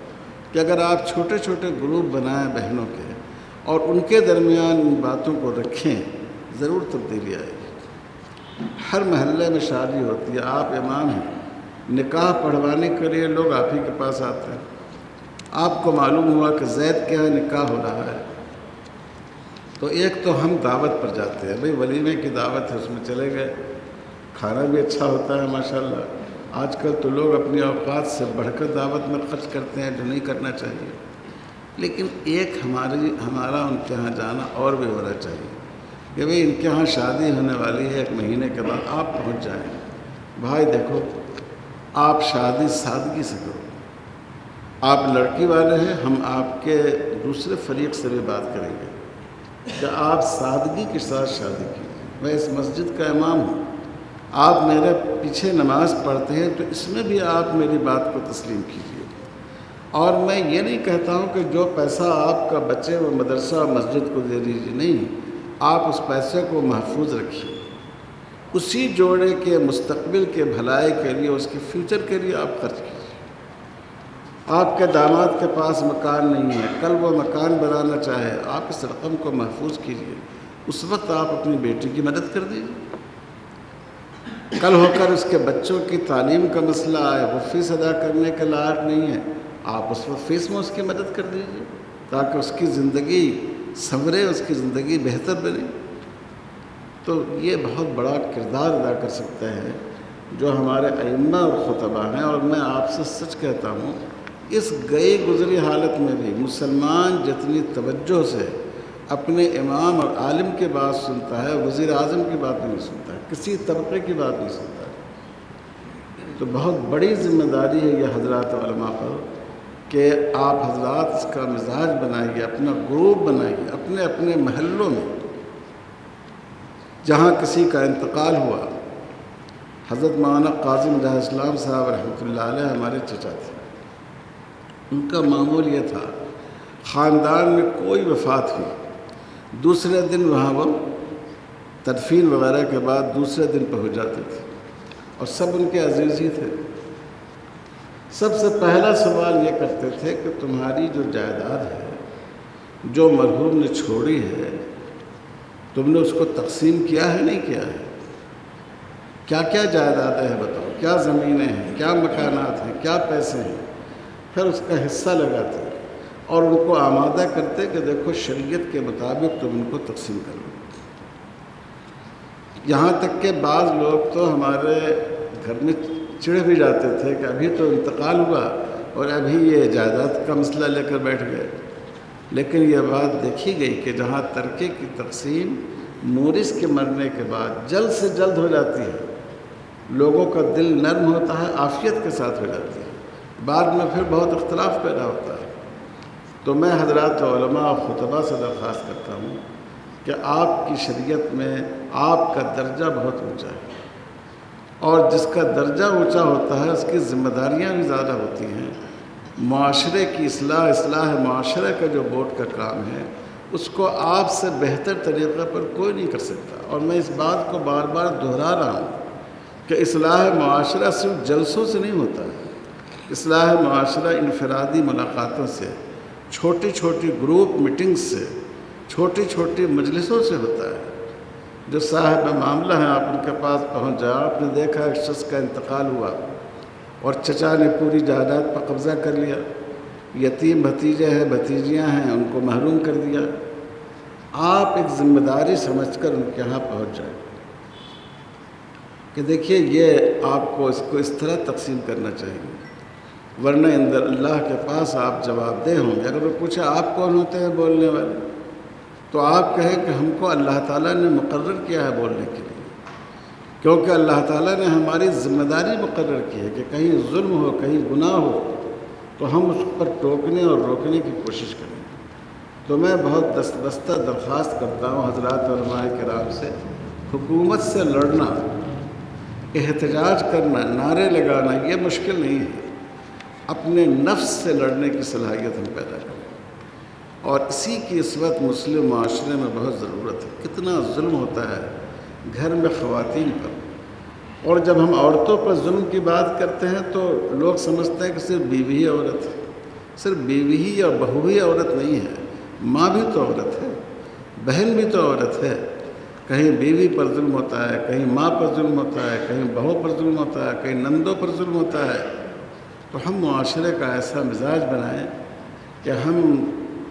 کہ اگر آپ چھوٹے چھوٹے گروپ بنائیں بہنوں کے اور ان کے درمیان ان باتوں کو رکھیں، ضرور تبدیلی آئے گی۔ ہر محلے میں شادی ہوتی ہے، آپ امام ہیں، نکاح پڑھوانے کے لیے لوگ آپ ہی کے پاس آتے ہیں۔ آپ کو معلوم ہوا کہ زید کے یہاں نکاح ہو رہا ہے، تو ایک تو ہم دعوت پر جاتے ہیں، بھئی ولیمے کی دعوت ہے، اس میں چلے گئے، کھانا بھی اچھا ہوتا ہے ماشاءاللہ۔ آج کل تو لوگ اپنی اوقات سے بڑھ کر دعوت میں خرچ کرتے ہیں، جو نہیں کرنا چاہیے، لیکن ایک ہمارا ان کے ہاں جانا اور بھی ہونا چاہیے کہ بھئی ان کے ہاں شادی ہونے والی ہے، 1 مہینے کے بعد آپ پہنچ جائیں۔ بھائی دیکھو، آپ شادی سادگی سے کرو، آپ لڑکی والے ہیں، ہم آپ کے دوسرے فریق سے بھی بات کریں گے کہ آپ سادگی کے ساتھ شادی کیجیے۔ میں اس مسجد کا امام ہوں، آپ میرے پیچھے نماز پڑھتے ہیں تو اس میں بھی آپ میری بات کو تسلیم کیجیے۔ اور میں یہ نہیں کہتا ہوں کہ جو پیسہ آپ کا بچے وہ مدرسہ اور مسجد کو دے دیجیے، نہیں، آپ اس پیسے کو محفوظ رکھیے، اسی جوڑے کے مستقبل کے بھلائی کے لیے، اس کے فیوچر کے لیے آپ خرچ کیجیے۔ آپ کے داماد کے پاس مکان نہیں ہے، کل وہ مکان بنانا چاہے، آپ اس رقم کو محفوظ کیجیے، اس وقت آپ اپنی بیٹی کی مدد کر دیجیے۔ کل ہو کر اس کے بچوں کی تعلیم کا مسئلہ آئے، وہ فیس ادا کرنے کے لائق نہیں ہے، آپ اس وقت فیس میں اس کی مدد کر دیجیے تاکہ اس کی زندگی سنورے، اس کی زندگی بہتر بنے۔ تو یہ بہت بڑا کردار ادا کر سکتا ہے جو ہمارے ائمہ اور خطبہ ہیں۔ اور میں آپ سے سچ کہتا ہوں، اس گئی گزری حالت میں بھی مسلمان جتنی توجہ سے اپنے امام اور عالم کی بات سنتا ہے، وزیر اعظم کی بات نہیں سنتا ہے، کسی طبقے کی بات نہیں سنتا ہے۔ تو بہت بڑی ذمہ داری ہے یہ حضرات علماء پر کہ آپ حضرات اس کا مزاج بنائیے، اپنا گروپ بنائیے، اپنے اپنے محلوں میں جہاں کسی کا انتقال ہوا۔ حضرت مولانا قاضی مظاہر اسلام صاحب رحمۃ اللہ علیہ ہمارے چچا تھے، ان کا معمول یہ تھا، خاندان میں کوئی وفات ہوئی، دوسرے دن وہاں وہ تدفین وغیرہ کے بعد دوسرے دن پہنچ جاتے تھے، اور سب ان کے عزیز ہی تھے۔ سب سے پہلا سوال یہ کرتے تھے کہ تمہاری جو جائیداد ہے، جو مرحوم نے چھوڑی ہے، تم نے اس کو تقسیم کیا ہے نہیں کیا ہے؟ کیا کیا جائیدادیں ہیں بتاؤ، کیا زمینیں ہیں، کیا مکانات ہیں، کیا پیسے ہیں؟ پھر اس کا حصہ لگاتے اور ان کو آمادہ کرتے کہ دیکھو شریعت کے مطابق تم ان کو تقسیم کر لو۔ یہاں تک کہ بعض لوگ تو ہمارے گھر میں چڑھ بھی جاتے تھے کہ ابھی تو انتقال ہوا اور ابھی یہ جائیداد کا مسئلہ لے کر بیٹھ گئے۔ لیکن یہ بات دیکھی گئی کہ جہاں ترکے کی تقسیم مورث کے مرنے کے بعد جلد سے جلد ہو جاتی ہے، لوگوں کا دل نرم ہوتا ہے، عافیت کے ساتھ ہو جاتی ہے، بعد میں پھر بہت اختلاف پیدا ہوتا ہے۔ تو میں حضرات علماء اور خطبہ سے درخواست کرتا ہوں کہ آپ کی شریعت میں آپ کا درجہ بہت اونچا ہے، اور جس کا درجہ اونچا ہوتا ہے اس کی ذمہ داریاں بھی زیادہ ہوتی ہیں۔ معاشرے کی اصلاح معاشرے کا جو بورڈ کا کام ہے اس کو آپ سے بہتر طریقے پر کوئی نہیں کر سکتا۔ اور میں اس بات کو بار بار دہرا رہا ہوں کہ اصلاح معاشرہ صرف جلسوں سے نہیں ہوتا ہے۔ اصلاح معاشرہ انفرادی ملاقاتوں سے، چھوٹی چھوٹی گروپ میٹنگ سے، چھوٹی چھوٹی مجلسوں سے ہوتا ہے۔ جو صاحب معاملہ ہیں، آپ ان کے پاس پہنچ جائیں، آپ نے دیکھا ایک شخص کا انتقال ہوا اور چچا نے پوری جائیداد پر قبضہ کر لیا، یتیم بھتیجے ہیں بھتیجیاں ہیں ان کو محروم کر دیا۔ آپ ایک ذمہ داری سمجھ کر ان کے یہاں پہنچ جائیں کہ دیکھیے یہ آپ کو اس کو اس طرح تقسیم کرنا چاہیے، ورنہ اندر اللہ کے پاس آپ جواب دہ ہوں گے۔ اگر وہ پوچھے آپ کون ہوتے ہیں بولنے والے، تو آپ کہیں کہ ہم کو اللہ تعالیٰ نے مقرر کیا ہے بولنے کے لیے، کیونکہ اللہ تعالیٰ نے ہماری ذمہ داری مقرر کی ہے کہ کہیں ظلم ہو، کہیں گناہ ہو تو ہم اس پر ٹوکنے اور روکنے کی کوشش کریں۔ تو میں بہت دستبستہ درخواست کرتا ہوں حضرات علماء کرام سے، حکومت سے لڑنا، احتجاج کرنا، نعرے لگانا یہ مشکل نہیں ہے۔ اپنے نفس سے لڑنے کی صلاحیت ہم پیدا کریں، اور اسی کی اس وقت مسلم معاشرے میں بہت ضرورت ہے۔ کتنا ظلم ہوتا ہے گھر میں خواتین پر، اور جب ہم عورتوں پر ظلم کی بات کرتے ہیں تو لوگ سمجھتے ہیں کہ صرف بیوی ہی عورت ہے۔ صرف بیوی ہی یا بہو ہی عورت نہیں ہے، ماں بھی تو عورت ہے، بہن بھی تو عورت ہے۔ کہیں بیوی پر ظلم ہوتا ہے، کہیں ماں پر ظلم ہوتا ہے، کہیں بہو پر ظلم ہوتا ہے، کہیں نندوں پر ظلم ہوتا ہے۔ تو ہم معاشرے کا ایسا مزاج بنائیں کہ ہم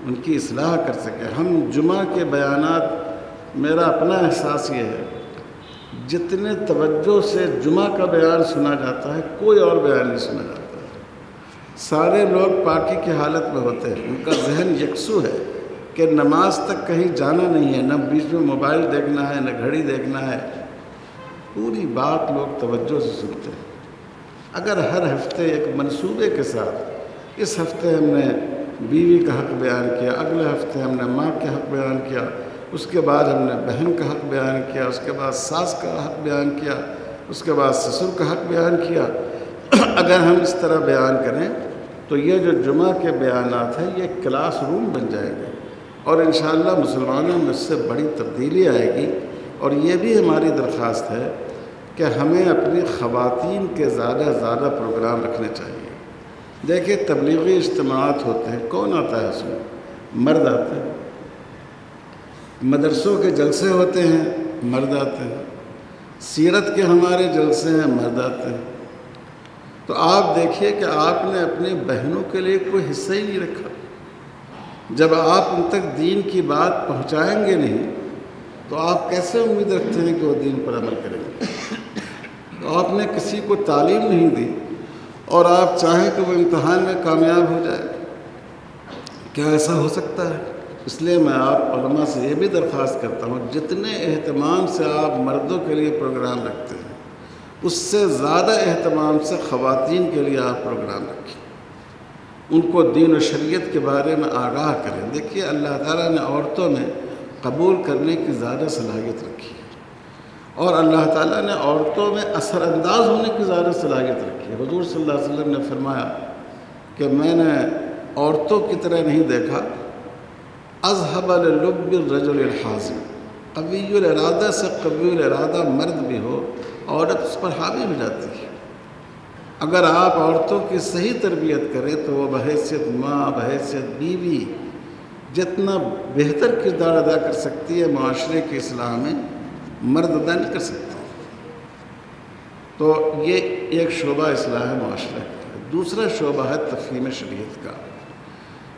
ان کی اصلاح کر سکیں۔ ہم جمعہ کے بیانات، میرا اپنا احساس یہ ہے، جتنے توجہ سے جمعہ کا بیان سنا جاتا ہے کوئی اور بیان نہیں سنا جاتا ہے۔ سارے لوگ پاکی کی حالت میں ہوتے ہیں، ان کا ذہن یکسو ہے کہ نماز تک کہیں جانا نہیں ہے، نہ بیچ میں موبائل دیکھنا ہے، نہ گھڑی دیکھنا ہے۔ پوری بات لوگ توجہ سے سنتے ہیں۔ اگر ہر ہفتے ایک منصوبے کے ساتھ، اس ہفتے ہم نے بیوی کا حق بیان کیا، اگلے ہفتے ہم نے ماں کے حق بیان کیا، اس کے بعد ہم نے بہن کا حق بیان کیا، اس کے بعد ساس کا حق بیان کیا، اس کے بعد سسر کا حق بیان کیا، اگر ہم اس طرح بیان کریں تو یہ جو جمعہ کے بیانات ہیں یہ کلاس روم بن جائیں گے، اور انشاءاللہ مسلمانوں میں اس سے بڑی تبدیلی آئے گی۔ اور یہ بھی ہماری درخواست ہے کہ ہمیں اپنی خواتین کے زیادہ زیادہ پروگرام رکھنے چاہیے۔ دیکھیں تبلیغی اجتماعات ہوتے ہیں، کون آتا ہے اس میں؟ مرد آتے ہیں۔ مدرسوں کے جلسے ہوتے ہیں، مرد آتے ہیں۔ سیرت کے ہمارے جلسے ہیں، مرد آتے ہیں۔ تو آپ دیکھیے کہ آپ نے اپنی بہنوں کے لیے کوئی حصہ ہی نہیں رکھا۔ جب آپ ان تک دین کی بات پہنچائیں گے نہیں تو آپ کیسے امید رکھتے ہیں کہ وہ دین پر عمل کریں گے؟ تو آپ نے کسی کو تعلیم نہیں دی اور آپ چاہیں کہ وہ امتحان میں کامیاب ہو جائے، کیا ایسا ہو سکتا ہے؟ اس لیے میں آپ علماء سے یہ بھی درخواست کرتا ہوں، جتنے اہتمام سے آپ مردوں کے لیے پروگرام رکھتے ہیں اس سے زیادہ اہتمام سے خواتین کے لیے آپ پروگرام رکھیں، ان کو دین و شریعت کے بارے میں آگاہ کریں۔ دیکھیے اللہ تعالیٰ نے عورتوں میں قبول کرنے کی زیادہ صلاحیت رکھی ہے، اور اللہ تعالیٰ نے عورتوں میں اثر انداز ہونے کی زیادہ صلاحیت رکھی ہے۔ حضور صلی اللہ علیہ وسلم نے فرمایا کہ میں نے عورتوں کی طرح نہیں دیکھا، اذهب للب الرجل الحازم، قوی الارادہ سے قوی الارادہ مرد بھی ہو، عورت اس پر حاوی ہو جاتی ہے۔ اگر آپ عورتوں کی صحیح تربیت کریں تو وہ بحیثیت ماں، بحیثیت بیوی جتنا بہتر کردار ادا کر سکتی ہے معاشرے کی اصلاح میں، مرد ادا نہیں کر سکتا۔ تو یہ ایک شعبہ اصلاح معاشرہ کا ہے۔ دوسرا شعبہ ہے تفہیم شریعت کا۔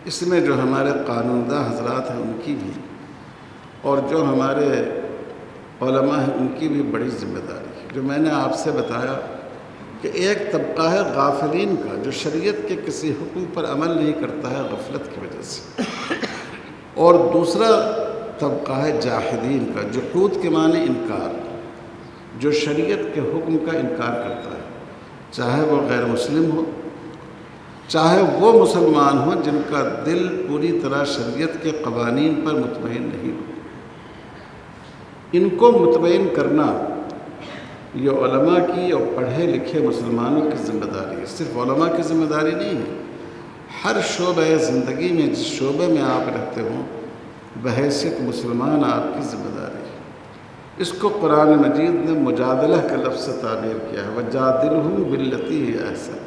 اس میں جو ہمارے قانوندہ حضرات ہیں ان کی بھی، اور جو ہمارے علماء ہیں ان کی بھی بڑی ذمہ داری ہے۔ جو میں نے آپ سے بتایا کہ ایک طبقہ ہے غافلین کا، جو شریعت کے کسی حکم پر عمل نہیں کرتا ہے غفلت کی وجہ سے، اور دوسرا طبقہ ہے جاحدین کا، جحود کے معنی انکار، جو شریعت کے حکم کا انکار کرتا ہے، چاہے وہ غیر مسلم ہو، چاہے وہ مسلمان ہوں جن کا دل پوری طرح شریعت کے قوانین پر مطمئن نہیں ہو۔ ان کو مطمئن کرنا یہ علماء کی اور پڑھے لکھے مسلمانوں کی ذمہ داری ہے، صرف علماء کی ذمہ داری نہیں ہے۔ ہر شعبہ زندگی میں جس شعبے میں آپ رہتے ہوں بحیثیت مسلمان آپ کی ذمہ داری ہے۔ اس کو قرآن مجید نے مجادلہ کے لفظ سے تعبیر کیا ہے، وَجَادِلْهُمْ بِالَّتِي هِيَ أَحْسَنُ۔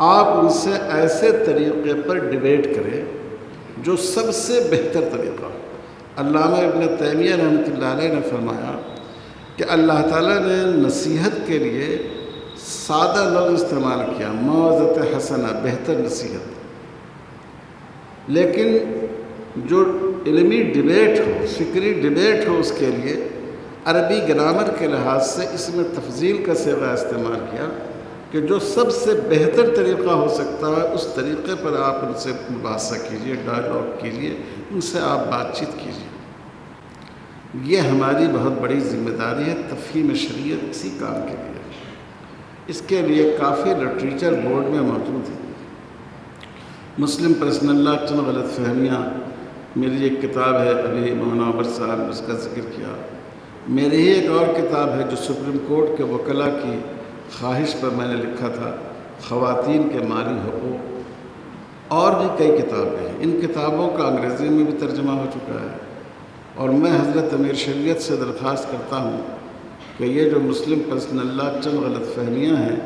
آپ ان سے ایسے طریقے پر ڈیبیٹ کریں جو سب سے بہتر طریقہ ہو۔ علامہ ابن تیمیہ رحمۃ اللہ علیہ نے فرمایا کہ اللہ تعالیٰ نے نصیحت کے لیے سادہ لفظ استعمال کیا، موعظۃ حسنہ، بہتر نصیحت، لیکن جو علمی ڈیبیٹ ہو، فکری ڈیبیٹ ہو، اس کے لیے عربی گرامر کے لحاظ سے اس میں تفضیل کا صیغہ استعمال کیا کہ جو سب سے بہتر طریقہ ہو سکتا ہے اس طریقے پر آپ ان سے مباحثہ کیجیے، ڈائلاگ کیجیے، ان سے آپ بات چیت کیجیے۔ یہ ہماری بہت بڑی ذمہ داری ہے تفہیم شریعت اسی کام کے لیے۔ اس کے لیے کافی لٹریچر بورڈ میں موجود ہے۔ مسلم پرسنل لا چند غلط فہمیاں، میری ایک کتاب ہے، ابھی مولانا عمر صاحب نے اس کا ذکر کیا۔ میری ہی ایک اور کتاب ہے جو سپریم کورٹ کے وکلاء کی خواہش پر میں نے لکھا تھا، خواتین کے مالی حقوق، اور بھی کئی کتابیں ہیں۔ ان کتابوں کا انگریزی میں بھی ترجمہ ہو چکا ہے، اور میں حضرت امیر شریعت سے درخواست کرتا ہوں کہ یہ جو مسلم پرسنل لا چند غلط فہمیاں ہیں،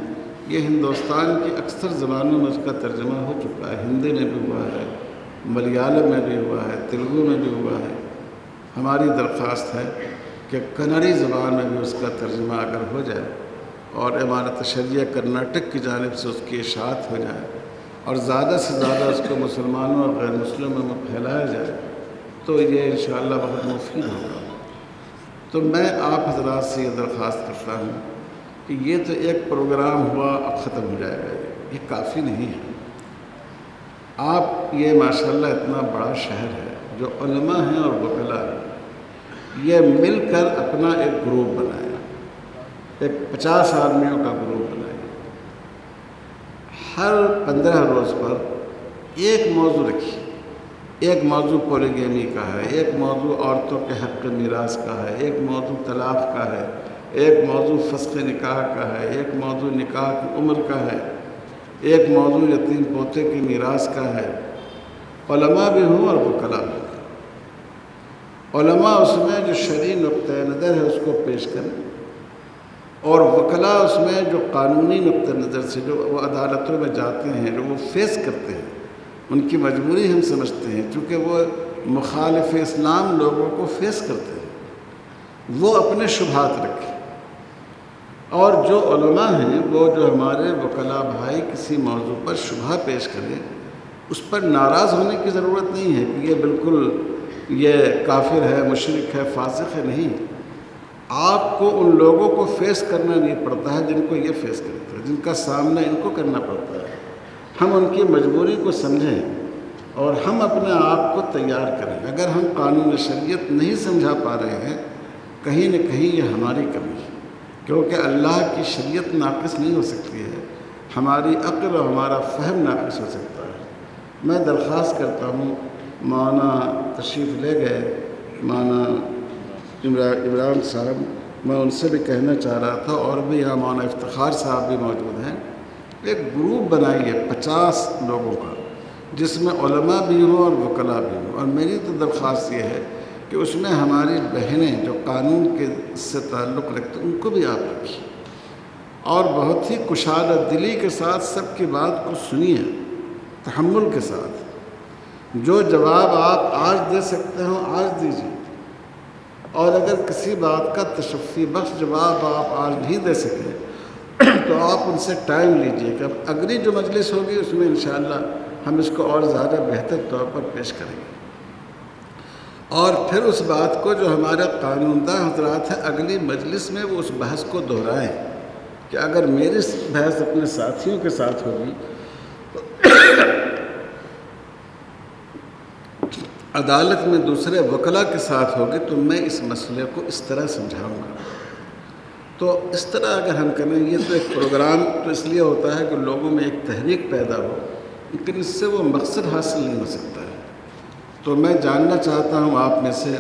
یہ ہندوستان کی اکثر زبانوں میں اس کا ترجمہ ہو چکا ہے، ہندی میں بھی ہوا ہے، ملیالم میں بھی ہوا ہے، تیلگو میں بھی ہوا ہے۔ ہماری درخواست ہے کہ کنڑی زبان میں بھی اس کا ترجمہ اگر ہو جائے اور امارت شریعہ کرناٹک کی جانب سے اس کی اشاعت ہو جائے اور زیادہ سے زیادہ اس کو مسلمانوں اور غیر مسلموں میں پھیلایا جائے تو یہ انشاءاللہ بہت مفید ہوگا۔ تو میں آپ حضرات سے یہ درخواست کرتا ہوں کہ یہ تو ایک پروگرام ہوا، اب ختم ہو جائے گا، یہ کافی نہیں ہے۔ آپ یہ ماشاءاللہ اتنا بڑا شہر ہے، جو علماء ہیں اور وکلاء ہیں، یہ مل کر اپنا ایک گروپ بنائے، ایک 50 آدمیوں کا گروپ بنائے، ہر 15 روز پر ایک موضوع رکھیے۔ ایک موضوع پولیگیمی کا ہے، ایک موضوع عورتوں کے حق میراث کا ہے، ایک موضوع طلاق کا ہے، ایک موضوع فسخ نکاح کا ہے، ایک موضوع نکاح کی عمر کا ہے، ایک موضوع یتیم پوتے کی میراث کا ہے۔ علماء بھی ہوں اور وکلاء بھی ہوں۔ علماء اس میں جو شرعی نقطۂ نظر ہے اس کو پیش کریں، اور وکلاء اس میں جو قانونی نقطۂ نظر سے جو وہ عدالتوں میں جاتے ہیں، جو وہ فیس کرتے ہیں، ان کی مجبوری ہم سمجھتے ہیں، چونکہ وہ مخالف اسلام لوگوں کو فیس کرتے ہیں، وہ اپنے شبہات رکھیں۔ اور جو علماء ہیں، وہ جو ہمارے وکلاء بھائی کسی موضوع پر شبہ پیش کریں، اس پر ناراض ہونے کی ضرورت نہیں ہے کہ یہ بالکل یہ کافر ہے، مشرک ہے، فاسق ہے، نہیں۔ آپ کو ان لوگوں کو فیس کرنا نہیں پڑتا ہے جن کو یہ فیس کرتا ہے، جن کا سامنا ان کو کرنا پڑتا ہے۔ ہم ان کی مجبوری کو سمجھیں اور ہم اپنے آپ کو تیار کریں۔ اگر ہم قانون شریعت نہیں سمجھا پا رہے ہیں، کہیں نہ کہیں یہ ہماری کمی ہے، کیونکہ اللہ کی شریعت ناقص نہیں ہو سکتی ہے، ہماری عقل اور ہمارا فہم ناقص ہو سکتا ہے۔ میں درخواست کرتا ہوں، مولانا تشریف لے گئے، مولانا عمران صاحب، میں ان سے بھی کہنا چاہ رہا تھا، اور بھی یہاں مولانا افتخار صاحب بھی موجود ہیں، ایک گروپ بنائیے 50 لوگوں کا، جس میں علماء بھی ہوں اور وکلاء بھی ہوں۔ اور میری تو درخواست یہ ہے کہ اس میں ہماری بہنیں جو قانون کے سے تعلق رکھتے ہیں ان کو بھی آپ رکھیے، اور بہت ہی کشادہ دلی کے ساتھ سب کی بات کو سنیے، تحمل کے ساتھ۔ جو جواب آپ آج دے سکتے ہوں آج دیجیے، اور اگر کسی بات کا تشفی بخش جواب آپ آج نہیں دے سکیں تو آپ ان سے ٹائم لیجئے کہ اب اگلی جو مجلس ہوگی اس میں انشاءاللہ ہم اس کو اور زیادہ بہتر طور پر پیش کریں گے، اور پھر اس بات کو جو ہمارے قانون داں حضرات ہیں اگلی مجلس میں وہ اس بحث کو دہرائیں کہ اگر میری بحث اپنے ساتھیوں کے ساتھ ہوگی، عدالت میں دوسرے وکلاء کے ساتھ ہوگی، تو میں اس مسئلے کو اس طرح سمجھاؤں گا۔ تو اس طرح اگر ہم کریں، یہ تو ایک پروگرام تو اس لیے ہوتا ہے کہ لوگوں میں ایک تحریک پیدا ہو، لیکن اس سے وہ مقصد حاصل نہیں ہو سکتا ہے۔ تو میں جاننا چاہتا ہوں آپ میں سے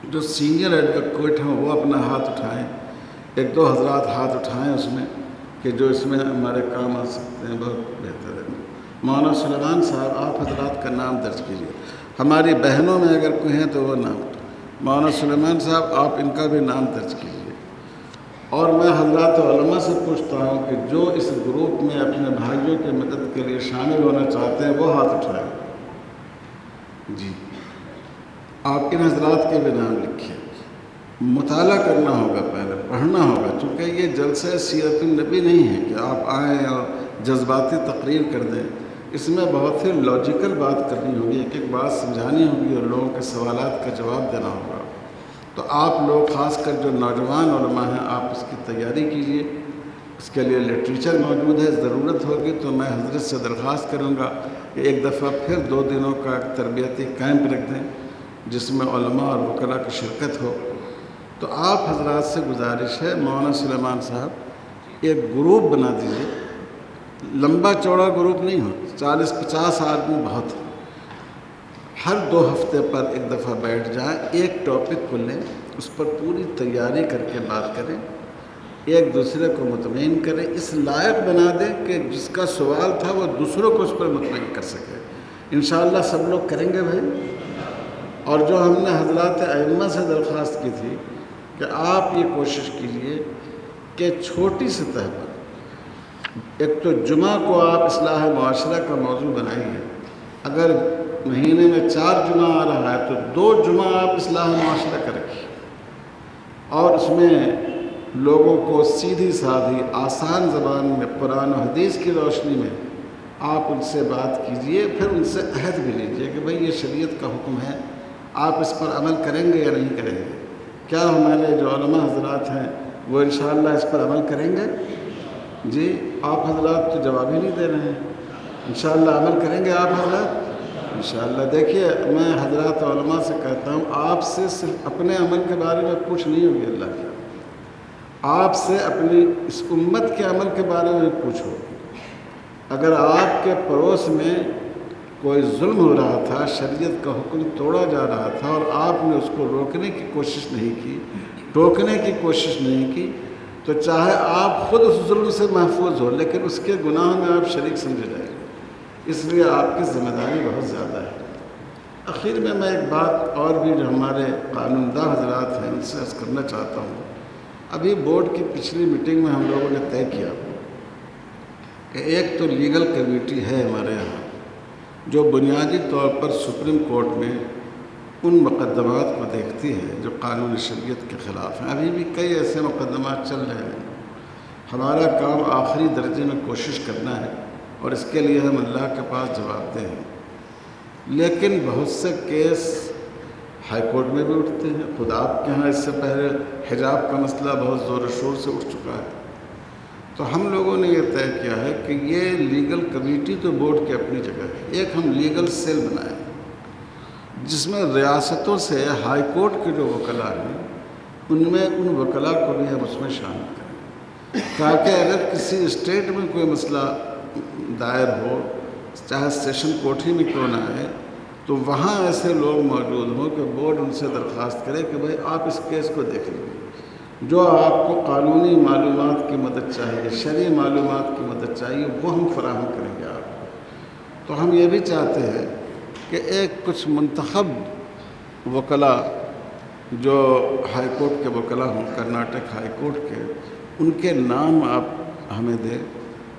جو سینئر ایڈوکیٹ ہیں وہ اپنا ہاتھ اٹھائیں ایک دو حضرات ہاتھ اٹھائیں اس میں کہ جو اس میں ہمارے کام آ سکتے ہیں، بہت بہتر ہے۔ مولانا سلیمان صاحب، آپ حضرات کا نام درج کیجیے۔ ہماری بہنوں میں اگر کوئی ہیں تو وہ نام مولانا سلیمان صاحب، آپ ان کا بھی نام درج کیجیے۔ اور میں حضرات علماء سے پوچھتا ہوں کہ جو اس گروپ میں اپنے بھائیوں کی مدد کے لیے شامل ہونا چاہتے ہیں وہ ہاتھ اٹھائیں۔ جی، آپ ان حضرات کے بھی نام لکھیے۔ مطالعہ کرنا ہوگا، پہلے پڑھنا ہوگا، چونکہ یہ جلسہ سیرت النبی نہیں ہے کہ آپ آئیں اور جذباتی تقریر کر دیں۔ اس میں بہت ہی لاجیکل بات کرنی ہوگی، ایک ایک بات سمجھانی ہوگی اور لوگوں کے سوالات کا جواب دینا ہوگا۔ تو آپ لوگ، خاص کر جو نوجوان علماء ہیں، آپ اس کی تیاری کیجیے۔ اس کے لیے لٹریچر موجود ہے، ضرورت ہوگی تو میں حضرت سے درخواست کروں گا کہ ایک دفعہ پھر 2 دنوں کا ایک تربیتی کیمپ رکھ دیں جس میں علماء اور وکلاء کی شرکت ہو۔ تو آپ حضرات سے گزارش ہے، مولانا سلیمان صاحب ایک گروپ بنا دیجیے، لمبا چوڑا گروپ نہیں ہو، 40-50 آدمی بہت ہے۔ ہر 2 ہفتے پر ایک دفعہ بیٹھ جائیں، ایک ٹاپک کو لیں، اس پر پوری تیاری کر کے بات کریں، ایک دوسرے کو مطمئن کریں، اس لائق بنا دیں کہ جس کا سوال تھا وہ دوسروں کو اس پر مطمئن کر سکے۔ انشاءاللہ سب لوگ کریں گے بھائی۔ اور جو ہم نے حضرات ائمہ سے درخواست کی تھی کہ آپ یہ کوشش کیجئے کہ چھوٹی سطح پر ایک تو جمعہ کو آپ اصلاح معاشرہ کا موضوع بنائیے۔ اگر مہینے میں 4 جمعہ آ رہا ہے تو 2 جمعہ آپ اصلاح معاشرہ کا رکھیے، اور اس میں لوگوں کو سیدھی سادھی آسان زبان میں قرآن و حدیث کی روشنی میں آپ ان سے بات کیجئے، پھر ان سے عہد بھی لیجئے کہ بھئی یہ شریعت کا حکم ہے، آپ اس پر عمل کریں گے یا نہیں کریں گے؟ کیا ہمارے جو علماء حضرات ہیں وہ انشاءاللہ اس پر عمل کریں گے؟ جی، آپ حضرات تو جواب ہی نہیں دے رہے ہیں۔ انشاءاللہ عمل کریں گے آپ حضرات؟ انشاءاللہ۔ دیکھیے، میں حضرات علماء سے کہتا ہوں، آپ سے صرف اپنے عمل کے بارے میں پوچھ نہیں ہوگی اللہ کی، آپ سے اپنی اس امت کے عمل کے بارے میں پوچھو۔ اگر آپ کے پڑوس میں کوئی ظلم ہو رہا تھا، شریعت کا حکم توڑا جا رہا تھا، اور آپ نے اس کو روکنے کی کوشش نہیں کی، ٹوکنے کی کوشش نہیں کی، تو چاہے آپ خود اس ظلم سے محفوظ ہو، لیکن اس کے گناہ میں آپ شریک سمجھے جائیں گے۔ اس لیے آپ کی ذمہ داری بہت زیادہ ہے۔ آخر میں ایک بات اور بھی جو ہمارے قانون داں حضرات ہیں ان سے عرض کرنا چاہتا ہوں۔ ابھی بورڈ کی پچھلی میٹنگ میں ہم لوگوں نے طے کیا کہ ایک تو لیگل کمیٹی ہے ہمارے یہاں جو بنیادی طور پر سپریم کورٹ میں ان مقدمات کو دیکھتی ہے جو قانون شریعت کے خلاف ہیں۔ ابھی بھی کئی ایسے مقدمات چل رہے ہیں۔ ہمارا کام آخری درجے میں کوشش کرنا ہے، اور اس کے لیے ہم اللہ کے پاس جواب دیں ہیں۔ لیکن بہت سے کیس ہائی کورٹ میں بھی اٹھتے ہیں۔ خود آپ کے ہاں اس سے پہلے حجاب کا مسئلہ بہت زور و شور سے اٹھ چکا ہے۔ تو ہم لوگوں نے یہ طے کیا ہے کہ یہ لیگل کمیٹی تو بورڈ کی اپنی جگہ ہے، ایک ہم لیگل سیل بنائیں جس میں ریاستوں سے ہائی کورٹ کے جو وکلاء ہیں ان میں ان وکلاء کو بھی ہم اس میں شامل کریں، تاکہ اگر کسی اسٹیٹ میں کوئی مسئلہ دائر ہو، چاہے سیشن کورٹ ہی میں کیوں نہ ہے، تو وہاں ایسے لوگ موجود ہوں کہ بورڈ ان سے درخواست کرے کہ بھئی آپ اس کیس کو دیکھ لیں، جو آپ کو قانونی معلومات کی مدد چاہیے، شرعی معلومات کی مدد چاہیے، وہ ہم فراہم کریں گے آپ کو۔ تو ہم یہ بھی چاہتے ہیں کہ ایک کچھ منتخب وکلاء جو ہائی کورٹ کے وکلاء ہوں، کرناٹک ہائی کورٹ کے، ان کے نام آپ ہمیں دیں،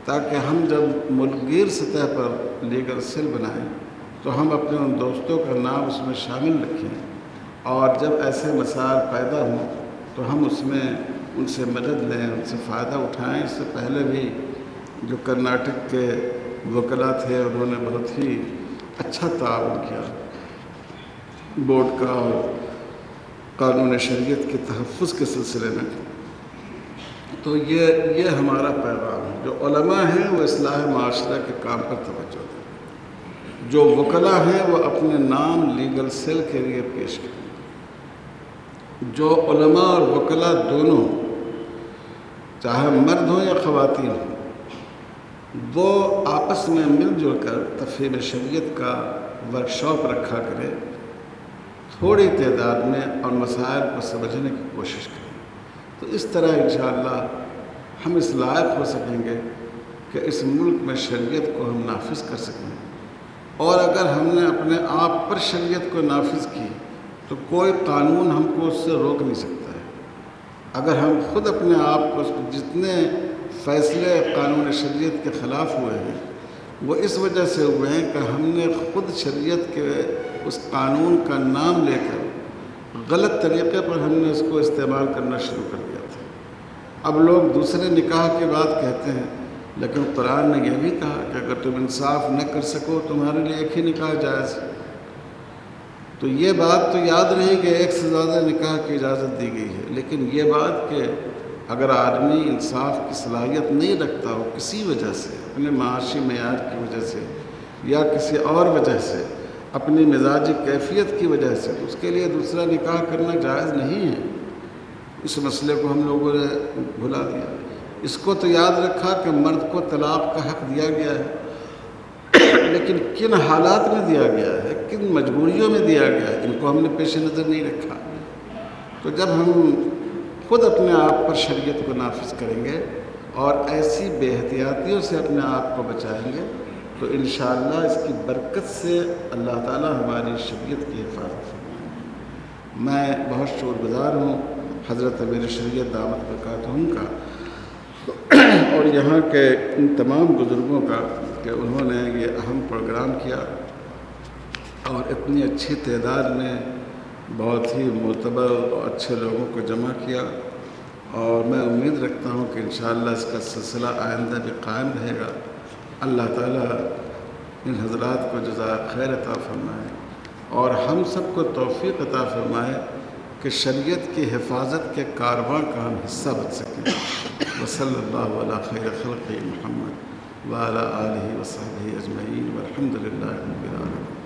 تاکہ ہم جب ملک گیر سطح پر لیگل سیل بنائیں تو ہم اپنے ان دوستوں کا نام اس میں شامل رکھیں، اور جب ایسے مسائل پیدا ہوں تو ہم اس میں ان سے مدد لیں، ان سے فائدہ اٹھائیں۔ اس سے پہلے بھی جو کرناٹک کے وکلاء تھے انہوں نے بہت ہی اچھا تعاون کیا بورڈ کا اور قانون شریعت کے تحفظ کے سلسلے میں۔ تو یہ ہمارا پیغام ہے، جو علماء ہیں وہ اصلاح معاشرہ کے کام پر توجہ دیں، جو وکلاء ہیں وہ اپنے نام لیگل سیل کے لیے پیش کریں، جو علماء اور وکلاء دونوں چاہے مرد ہوں یا خواتین ہوں، وہ آپس میں مل جل کر تفہیم شریعت کا ورکشاپ رکھا کرے، تھوڑی تعداد میں، اور مسائل کو سمجھنے کی کوشش کریں۔ تو اس طرح انشاءاللہ ہم اس لائق ہو سکیں گے کہ اس ملک میں شریعت کو ہم نافذ کر سکیں، اور اگر ہم نے اپنے آپ پر شریعت کو نافذ کی تو کوئی قانون ہم کو اس سے روک نہیں سکتا ہے۔ اگر ہم خود اپنے آپ کو جتنے فیصلے قانون شریعت کے خلاف ہوئے ہیں وہ اس وجہ سے ہوئے ہیں کہ ہم نے خود شریعت کے اس قانون کا نام لے کر غلط طریقے پر ہم نے اس کو استعمال کرنا شروع کر دیا تھا۔ اب لوگ دوسرے نکاح کی بات کہتے ہیں، لیکن قرآن نے یہ بھی کہا کہ اگر تم انصاف نہ کر سکو تمہارے لیے ایک ہی نکاح جائز ہے۔ تو یہ بات تو یاد نہیں کہ ایک سے زیادہ نکاح کی اجازت دی گئی ہے، لیکن یہ بات کہ اگر آدمی انصاف کی صلاحیت نہیں رکھتا ہو کسی وجہ سے، اپنے معاشی معیار کی وجہ سے یا کسی اور وجہ سے، اپنی مزاجی کیفیت کی وجہ سے، اس کے لیے دوسرا نکاح کرنا جائز نہیں ہے۔ اس مسئلے کو ہم لوگوں نے بھلا دیا۔ اس کو تو یاد رکھا کہ مرد کو طلاق کا حق دیا گیا ہے، لیکن کن حالات میں دیا گیا ہے، کن مجبوریوں میں دیا گیا ہے، ان کو ہم نے پیش نظر نہیں رکھا۔ تو جب ہم خود اپنے آپ پر شریعت کو نافذ کریں گے اور ایسی بے احتیاطیوں سے اپنے آپ کو بچائیں گے تو انشاءاللہ اس کی برکت سے اللہ تعالیٰ ہماری شریعت کی حفاظت فرمائیں گے۔ میں بہت شکر گزار ہوں حضرت امیر شریعت دامت برکاتہم کا اور یہاں کے ان تمام بزرگوں کا کہ انہوں نے یہ اہم پروگرام کیا اور اتنی اچھی تعداد میں بہت ہی معتبر اور اچھے لوگوں کو جمع کیا، اور میں امید رکھتا ہوں کہ انشاءاللہ اس کا سلسلہ آئندہ بھی قائم رہے گا۔ اللہ تعالیٰ ان حضرات کو جزائے خیر عطا فرمائے اور ہم سب کو توفیق عطا فرمائے کہ شریعت کی حفاظت کے کارواں کا ہم حصہ بن سکیں۔ وصلی اللہ علی خیر خلق محمد وعلی آلہ وصحبہ اجمعین والحمد للہ رب العالمین۔